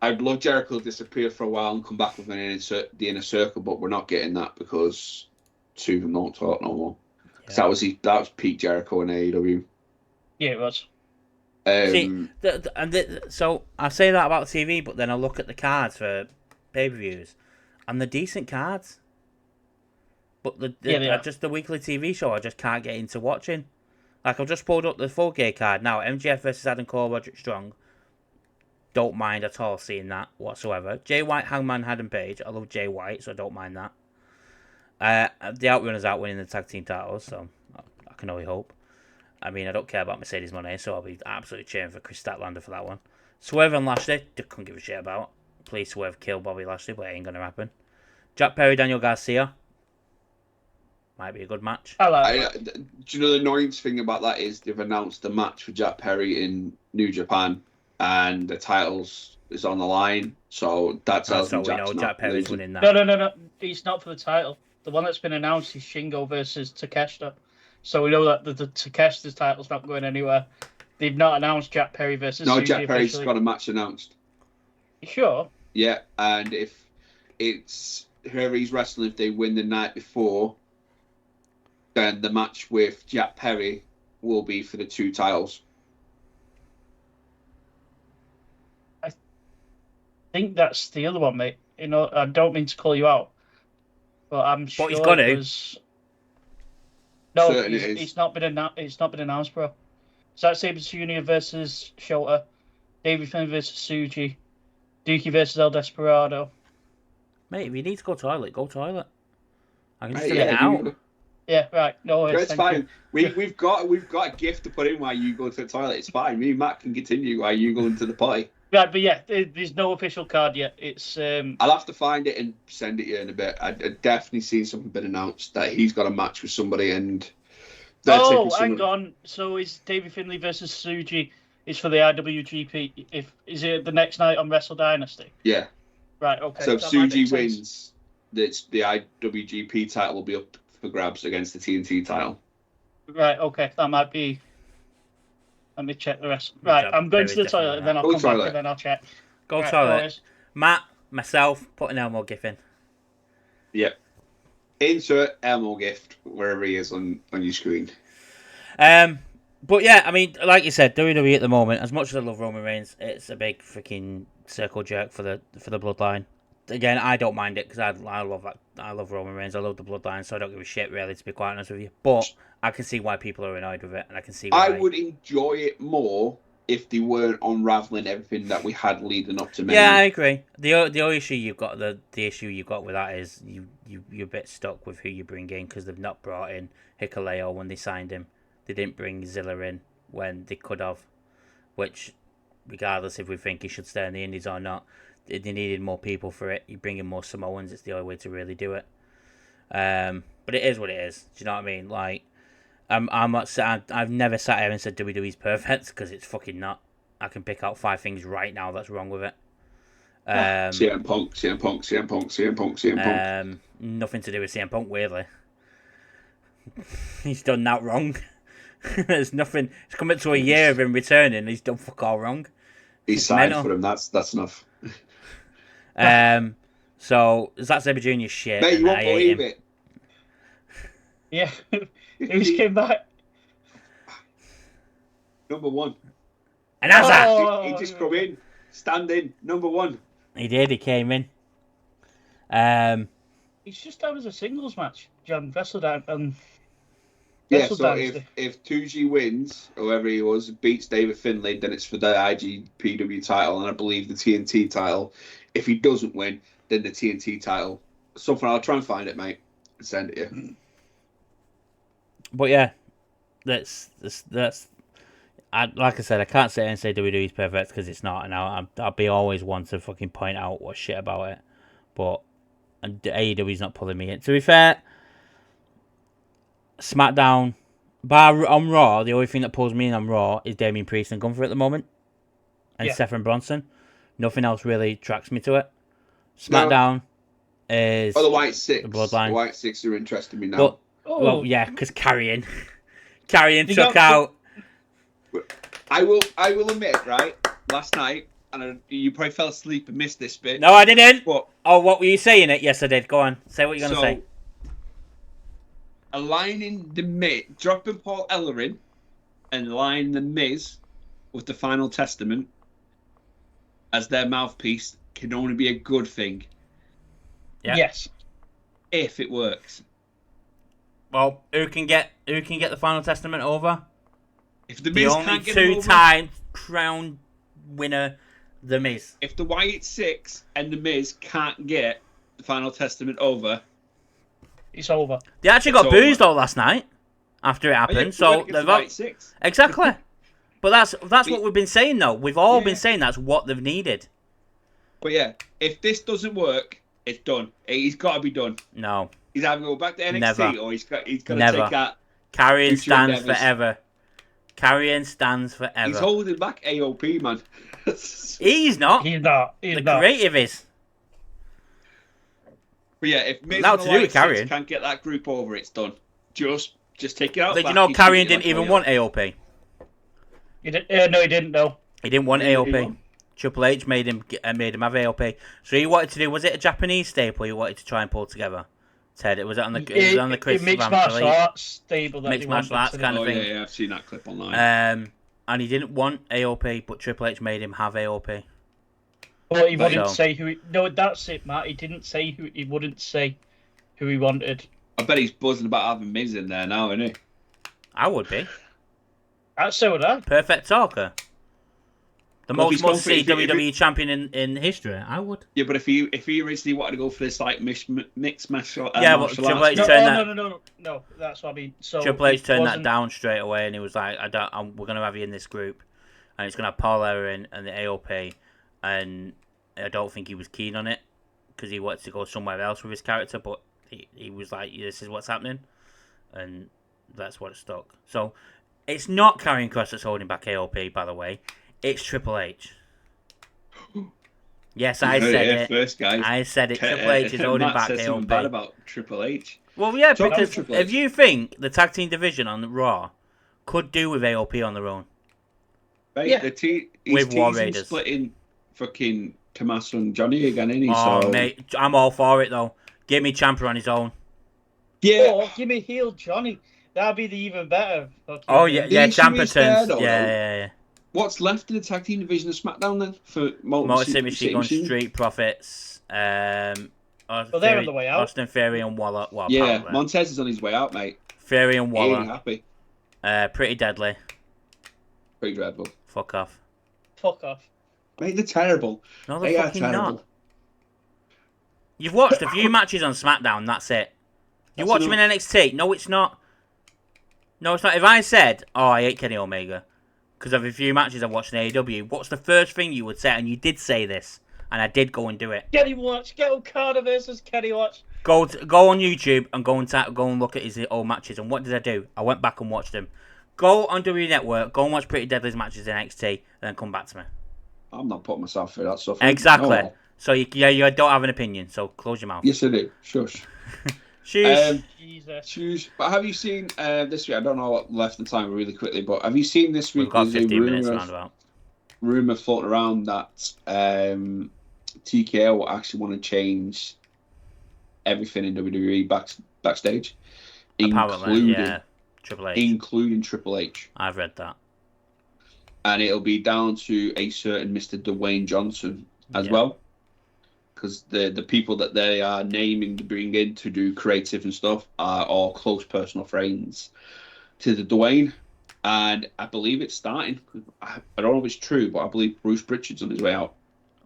I'd love Jericho to disappear for a while and come back with the inner circle, but we're not getting that, because two of them don't talk no more. Yeah. That was peak Jericho in AEW. Yeah, it was. So I say that about TV, but then I look at the cards for pay-per-views, and they're decent cards. But just the weekly TV show, I just can't get into watching. Like, I've just pulled up the Full Gear card now. MJF versus Adam Cole, Roderick Strong. Don't mind at all seeing that whatsoever. Jay White, Hangman, Adam Page. I love Jay White, so I don't mind that. The Outrunners out winning the tag team titles, so I can only hope. I mean, I don't care about Mercedes Moné, so I'll be absolutely cheering for Chris Statlander for that one. Swerve and Lashley, couldn't give a shit about. Please Swerve kill Bobby Lashley, but it ain't going to happen. Jack Perry, Daniel Garcia. Might be a good match. Do you know the annoying thing about that is they've announced the match for Jack Perry in New Japan, and the titles is on the line, so that's how we know Jack Perry's winning that. No. It's not for the title. The one that's been announced is Shingo versus Takeshita. So we know that the Takeshita's title's not going anywhere. They've not announced Jack Perry versus. No, Jack Perry's got a match announced. You sure? Yeah, and if it's whoever he's wrestling, if they win the night before, then the match with Jack Perry will be for the two titles. I think that's the other one, mate. You know, I don't mean to call you out, but I'm sure. But he's got to. No, Certain it is. it's not been announced, bro. Zack Sabre Jr. versus Shota, David Finlay versus Suji, Dookie versus El Desperado. Mate, if you need to go toilet, go toilet. I can just Mate, fill it if out. you- Yeah, right. No worries. It's thank fine. you. We've got a gift to put in while you go to the toilet. It's fine. Me and Matt can continue while you go into the potty. Right, but yeah, there's no official card yet. It's I'll have to find it and send it you in a bit. I definitely seen something been announced that he's got a match with somebody and they're taking hang on. So is David Finlay versus Suji is for the IWGP? Is it the next night on Wrestle Dynasty? Yeah. Right. Okay. So if that might make Suji sense. wins, the IWGP title will be up for grabs against the TNT title. Right. Okay. That might be. Let me check the rest. Right. job. I'm going to Very the toilet and then I'll Go come back toilet. and then I'll check. Go Right, toilet. no worries. Matt, myself, put an Elmo gif in. Yep. Insert Elmo gift wherever he is on your screen. But yeah, I mean, like you said, WWE at the moment, as much as I love Roman Reigns, it's a big freaking circle jerk for the Bloodline. Again, I don't mind it because I love that. I love Roman Reigns. I love the Bloodline, so I don't give a shit really, to be quite honest with you. But I can see why people are annoyed with it, and I can see why. I would enjoy it more if they weren't unraveling everything that we had leading up to Mania. Yeah, I agree. The only issue you've got the issue you've got with that is you're a bit stuck with who you bring in because they've not brought in Hikuleo when they signed him. They didn't bring Zilla in when they could have, which, regardless if we think he should stay in the Indies or not, they needed more people for it. You bring in more Samoans, it's the only way to really do it. But it is what it is. Do you know what I mean? Like, I'm not. I've never sat here and said WWE's perfect because it's fucking not. I can pick out 5 things right now that's wrong with it. CM Punk. Nothing to do with CM Punk, weirdly. He's done that wrong. There's nothing. It's coming to a year of him returning. He's done fuck all wrong. He's signed mental. for him. That's enough. So Zack Sabre Jr. shit. Mate, and you won't I hate believe him. it. Yeah. Who just came back? Number 1. And that's that. Oh. He just come in, standing, number 1. He did. He came in. He's just down as a singles match. John Vessel down. Yeah, Wrestle so Dynasty. if Tuji wins, whoever he was, beats David Finlay, then it's for the IGPW title and I believe the TNT title. If he doesn't win, then the TNT title. Something, I'll try and find it, mate, and send it to you. But yeah, that's. Like I said, I can't sit here and say WWE's perfect because it's not, and I'll be always one to fucking point out what's shit about it. But AEW's not pulling me in. To be fair, SmackDown, bar on Raw, the only thing that pulls me in on Raw is Damian Priest and Gunther at the moment, and Yeah. Seth and Bronson. Nothing else really attracts me to it. SmackDown is Oh, the White Six. the Bloodline. The White Six are interesting me now. But Oh. well, yeah, because Carrion You took got- out. I will admit, right, last night, and you probably fell asleep and missed this bit. No, I didn't. But Oh, what were you saying? It? Yes, I did. Go on. Say what you're gonna say. Aligning the Miz, dropping Paul Ellering, and aligning the Miz with the Final Testament as their mouthpiece can only be a good thing Yeah. Yes. if it works. Well, who can get the Final Testament over? If the The Miz only can't get him over, two-time crown winner, The Miz. if the White Six and the Miz can't get the Final Testament over, It's over. They actually It's got boozed over. though last night after it happened. oh, yeah, So against the they've White Six. exactly. But that's what we've been saying though. We've all been Yeah. saying that's what they've needed. But yeah, if this doesn't work, it's done. He's got to be done. No, He's either go back to NXT Never. or he's got to Never. take that. Carrion Future stands endeavours. forever. Carrion stands forever. He's holding back AOP, man. He's not. He's not. He's The not. creative is. But yeah, if Miz Now and to the do White with Carrion. Six can't get that group over, it's done. Just take it out. Did you back. know He's Carrion treated didn't like even a- want AOP? He did, no, he didn't know. He didn't want He AOP. won. Triple H made him have AOP. So he wanted to do, was it a Japanese staple he wanted to try and pull together? Ted, it was on the Chris mixed Van martial Vliet. arts stable that Mixed he martial wanted arts to kind do. of Oh thing. yeah, I've seen that clip online. And he didn't want AOP, but Triple H made him have AOP. But he Right. wouldn't So- say who. No, that's it, Matt. He didn't say who. He wouldn't say who he wanted. I bet he's buzzing about having Miz in there now, isn't he? I would be. So would I. Perfect talker. The Well, if most he's gone must for- see if he- WWE champion in history. I would. Yeah, but if he originally wanted to go for this like mixed martial Yeah, but martial Triple arts, H No, turn no. That's what I mean. So Triple H it turned that wasn't- down straight away, and he was like, we're going to have you in this group, and it's going to have Paul Aaron and the AOP, and I don't think he was keen on it because he wanted to go somewhere else with his character, but he was like, this is what's happening, and that's what it stuck. So it's not Karrion Kross that's holding back AOP, by the way. It's Triple H. Yes, I said it. First, guys. I said it. Triple H is holding Matt back said something bad AOP. about Triple H. Well, yeah, Talk because to Triple H. if you think the tag team division on Raw could do with AOP on their own, Right, Yeah. he's With War teasing Raiders. splitting fucking Tommaso and Johnny again, isn't he? oh So mate, I'm all for it though. Give me Ciampa on his own. yeah, Or give me heel Johnny. That'd be the even better. fucking Oh thing. yeah, The yeah. issue Ciampa is there, turns. though, Yeah. what's left in the tag team division of SmackDown then for Motor City Machine Gun, Street Profits. Well, they're on the way out. Austin Theory and Waller. Well, Yeah, apparently. Montez is on his way out, mate. Theory and He ain't Waller. happy. Pretty Deadly. Pretty dreadful. Fuck off. Fuck off. Mate, they're terrible. No, They they're are fucking terrible. not. You've watched a few matches on SmackDown. That's it. You That's watch them in NXT. No, it's not. No, it's not. If I said, "Oh, I hate Kenny Omega," because of a few matches I've watched in AEW, what's the first thing you would say? And you did say this, and I did go and do it. Kenny Watch. Get Okada versus Kenny Watch. Go on YouTube and go and look at his old matches. And what did I do? I went back and watched them. Go on WWE Network. Go and watch Pretty Deadly's matches in NXT, and then come back to me. I'm not putting myself through that stuff. Exactly. No. So you don't have an opinion. So close your mouth. Yes, I do. Shush. Shoes. Jesus. Choose. But have you seen this week? I don't know what left in time really quickly, but have you seen this week? We've got there's a 15 minutes rumor, roundabout. rumor floating around that TKO will actually want to change everything in WWE backstage, Apparently, yeah. Triple H. including Triple H, I've read that. and it'll be down to a certain Mr. Dwayne Johnson as Yeah. well, because the people that they are naming to bring in to do creative and stuff are all close personal friends to the Dwayne. And I believe it's starting. I don't know if it's true, but I believe Bruce Pritchard's on his way out.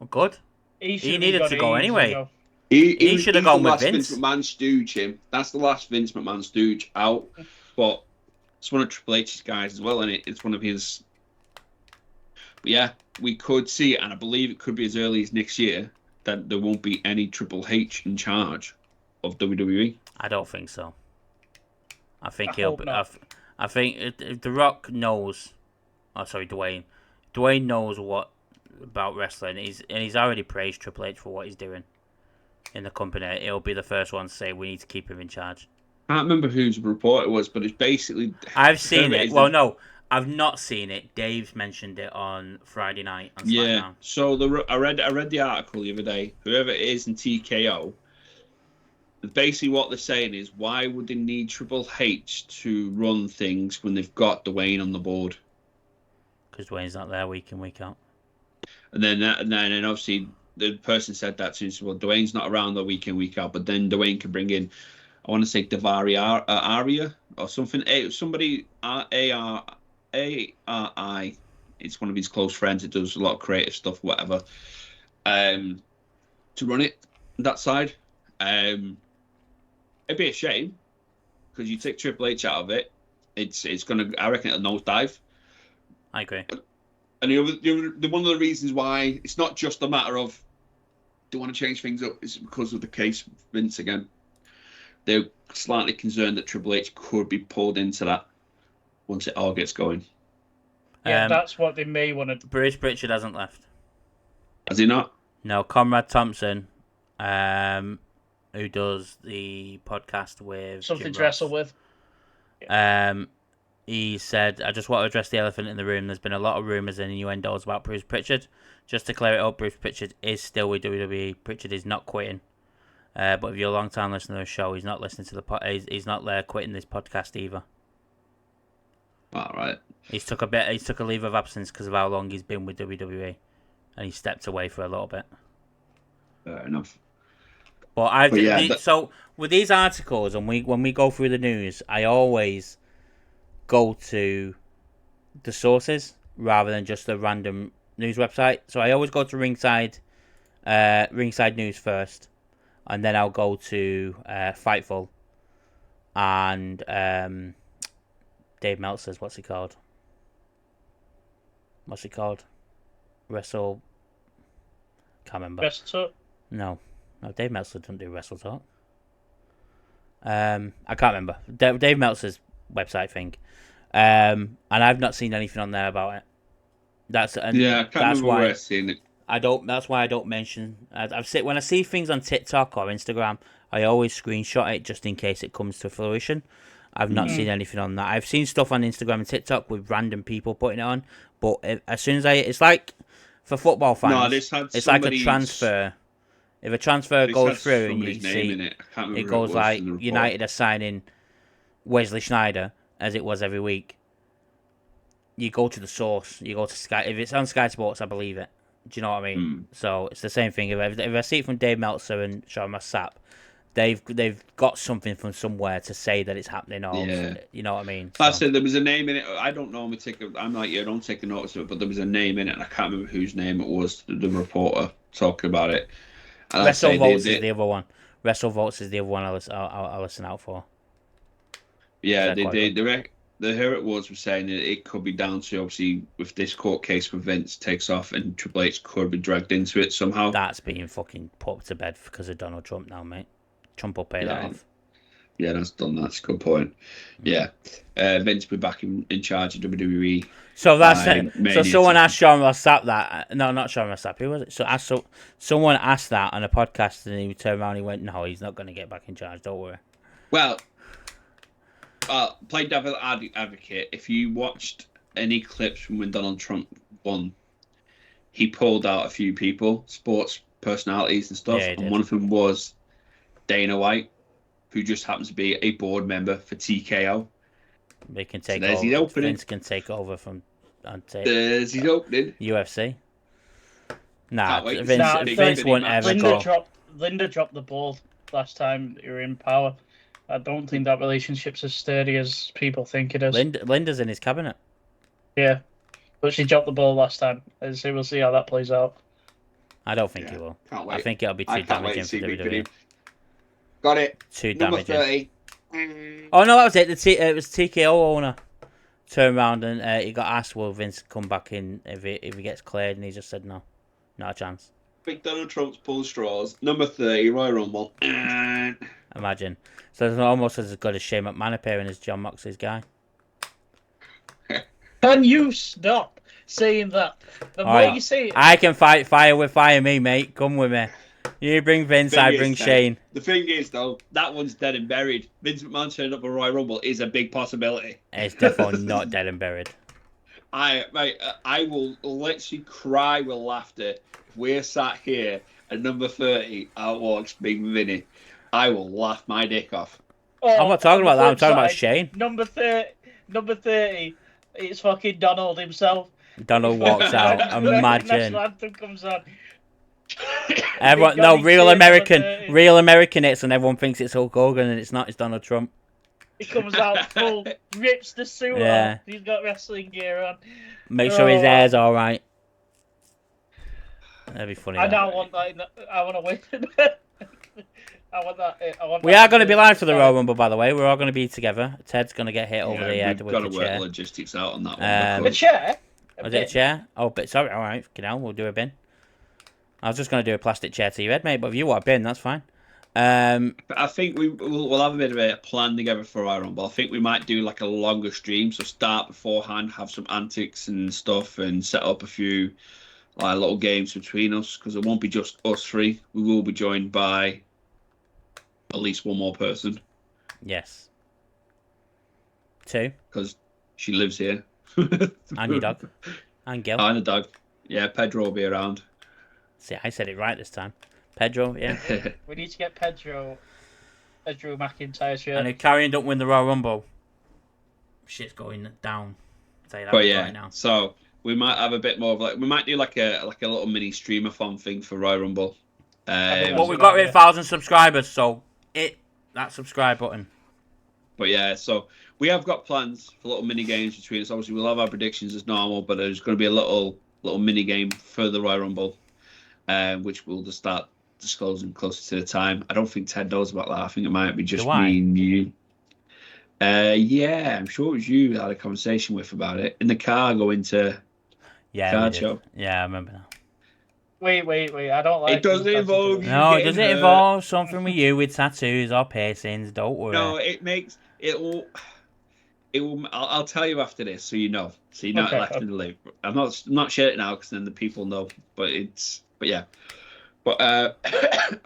Oh, good. He needed to go anyway. He should have he's gone the with last Vince. McMahon stooge, him. That's the last Vince McMahon stooge out. But it's one of Triple H's guys as well, and it's one of his. But yeah, we could see it, and I believe it could be as early as next year that there won't be any Triple H in charge of WWE. I don't think so. I think I he'll. hope not. I think if The Rock knows. Oh, sorry, Dwayne. Dwayne knows what about wrestling. He's already praised Triple H for what he's doing in the company. He'll be the first one to say we need to keep him in charge. I can't remember whose report it was, but it's basically. I've seen whoever it. is Well, the- no, I've not seen it. Dave's mentioned it on Friday night on Yeah. SmackDown. So I read the article the other day. Whoever it is in TKO, basically what they're saying is, why would they need Triple H to run things when they've got Dwayne on the board? Because Dwayne's not there week in, week out. And then obviously the person said that to us. Well, Dwayne's not around the week in, week out, but then Dwayne can bring in, I want to say Davari Aria or something. Somebody ARI. It's one of his close friends. It does a lot of creative stuff, whatever. To run it that side. It'd be a shame because you take Triple H out of it. It's gonna. I reckon it'll nosedive. I agree. And the one of the reasons why it's not just a matter of they want to change things up is because of the case of Vince again. They're slightly concerned that Triple H could be pulled into that once it all gets going. Yeah, that's what they may want to. Bruce Pritchard hasn't left. Has he not? No, Conrad Thompson, who does the podcast with Something Jim to wrestle Ross. with. He said, I just want to address the elephant in the room. There's been a lot of rumours and innuendos about Bruce Pritchard. Just to clear it up, Bruce Pritchard is still with WWE. Pritchard is not quitting. But if you're a long time listener to the show, he's not listening to the he's not quitting this podcast either. All right. He took a leave of absence because of how long he's been with WWE, and he stepped away for a little bit. Fair enough. But yeah, so with these articles and when we go through the news, I always go to the sources rather than just a random news website. So I always go to Ringside News first, and then I'll go to Fightful and Dave Meltzer's. What's it called? Wrestle. Can't remember. Best talk. No, Dave Meltzer doesn't do Wrestle Talk. I can't remember. Dave Meltzer's website thing. And I've not seen anything on there about it. I can't remember where I've seen it. That's why I don't mention. When I see things on TikTok or Instagram, I always screenshot it just in case it comes to fruition. I've not seen anything on that. I've seen stuff on Instagram and TikTok with random people putting it on, but as soon as it's like for football fans, it's like a transfer. If a transfer goes through and you see it goes like United are signing Wesley Sneijder, as it was every week, you go to the source. You go to Sky. If it's on Sky Sports, I believe it. Do you know what I mean? So it's the same thing. If I see it from Dave Meltzer and Sean Massap, they've got something from somewhere to say that it's happening. Or you know what I mean? I said there was a name in it. I don't normally I'm like you. I don't take a notice of it, but there was a name in it, and I can't remember whose name it was. The reporter talking about it. WrestleVotes is the other one. WrestleVotes is the other one I'll listen out for. Yeah, the Here It Was saying that it could be down to, obviously, if this court case with Vince takes off and Triple H could be dragged into it somehow. That's being fucking put to bed because of Donald Trump now, mate. Trump will pay that off. Yeah, that's done. That's a good point. Yeah. Vince will be back in charge of WWE. So so someone asked Sean Rossap that. No, not Sean Rossap. Who was it? So someone asked that on a podcast and he turned around and he went, no, he's not going to get back in charge. Don't worry. Well, play devil advocate. If you watched any clips from when Donald Trump won, he pulled out a few people, sports personalities and stuff, and one of them was Dana White, who just happens to be a board member for TKO. They can take over. Vince can take over from. There's his opening. UFC. Vince won't ever go. Linda dropped the ball last time you were in power. I don't think that relationship's as sturdy as people think it is. Linda's in his cabinet. Yeah, but she dropped the ball last time. So we'll see how that plays out. I don't think he will. I think it'll be too damaging for WWE. Got it. Too Number damaging. 30. Oh no, that was it. It was TKO owner turned around and he got asked, "Will Vince come back in if he gets cleared?" And he just said, "No, not a chance." Big Donald Trump's pulling straws. Number 30, Royal Rumble. Imagine. So it's almost as good as Shane McMahon appearing as John Moxley's guy. Can you stop saying that? The more you say it, I can fight fire with fire, mate. Come with me. You bring Vince, I bring Shane. The thing is, though, that one's dead and buried. Vince McMahon turning up for Royal Rumble is a big possibility. It's definitely not dead and buried. I will literally cry with laughter if we're sat here at number 30 out walks Big Vinny. I will laugh my dick off. I'm not talking about that. I'm talking about Shane. Number 30. It's fucking Donald himself. Donald walks out. Imagine. National anthem comes on. Everyone, no, real American hits, and everyone thinks it's Hulk Hogan, and it's not. It's Donald Trump. He comes out full, rips the suit off. He's got wrestling gear on. Make sure his hair's all right. That'd be funny. I now want that. I want to win. I want that. We are going to be live for the Royal Rumble, by the way. We're all going to be together. Ted's going to get hit over the head with the chair. We've got to work logistics out on that one. A chair? Was it a chair? Oh, but sorry. All right, we'll do a bin. I was just going to do a plastic chair to your head, mate, but if you want a bin, that's fine. I think we'll have a bit of a plan together for our Rumble. I think we might do like a longer stream, so start beforehand, have some antics and stuff, and set up a few little games between us, because it won't be just us three. We will be joined by at least one more person. Yes. 2. Because she lives here. And your dog. And Gil. And the dog. Yeah, Pedro will be around. See, I said it right this time. Pedro, yeah. We need to get Pedro a Drew McIntyre shirt. And if Carrion don't win the Royal Rumble, shit's going down. I'll tell you that right now. So we might have a bit more of we might do like a little mini streamathon thing for Royal Rumble. Well, we've got 1,000 subscribers, so hit that subscribe button. But yeah, so we have got plans for little mini games between us. Obviously, we'll have our predictions as normal, but there's going to be a little mini game for the Royal Rumble, which we'll just start disclosing closer to the time. I don't think Ted knows about that. I think it might be just me and you. Yeah, I'm sure it was you that had a conversation with about it in the car going to card show. Yeah, I remember now. Wait. I don't like it. Doesn't involve you. No, it doesn't involve something with you with tattoos or piercings. Don't worry. No, it will. I'll tell you after this, so you know. So you're not left in the loop. I'm not sharing it now because then the people know. But yeah. But I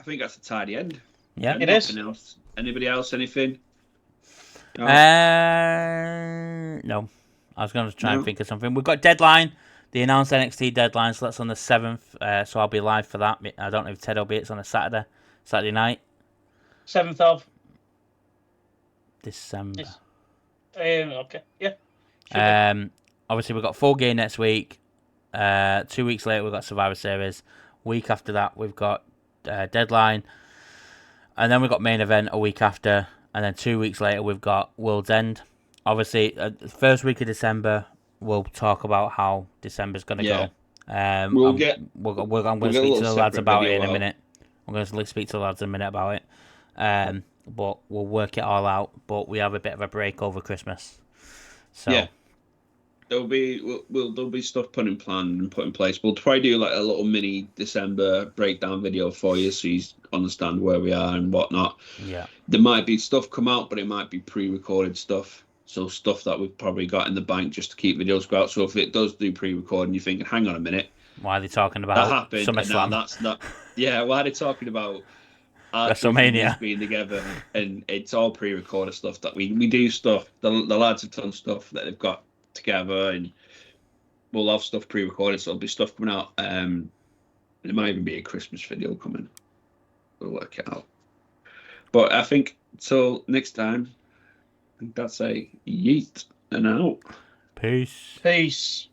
think that's a tidy end. Yeah, it is. Else? Anybody else? Anything? No. I was going to try and think of something. We've got Deadline. The announced NXT Deadline, so that's on the 7th. So I'll be live for that. I don't know if Ted will be. It's on a Saturday night. 7th of December. Okay, yeah. Obviously we've got Full Gear next week. 2 weeks later we've got Survivor Series. Week after that we've got Deadline, and then we've got Main Event a week after, and then 2 weeks later we've got World's End. Obviously, the first week of December we'll talk about how December's going to go. I'm going to speak to the lads about it in a minute. I'm going to speak to the lads in a minute about it. But we'll work it all out. But we have a bit of a break over Christmas. So yeah, there'll be stuff put in plan and put in place. We'll try to do like a little mini December breakdown video for you, so you understand where we are and whatnot. Yeah, there might be stuff come out, but it might be pre-recorded stuff. So stuff that we've probably got in the bank just to keep videos go out. So if it does do pre-recording, you're thinking, hang on a minute, why are they talking about that happened? SummerSlam? That's not. Yeah, why are they talking about WrestleMania being together? And it's all pre-recorded stuff that we do stuff. The lads have done stuff that they've got together, and we'll have stuff pre-recorded. So there'll be stuff coming out. There might even be a Christmas video coming. We'll work it out. But I think till next time. I think that's a yeet and out. Peace. Peace.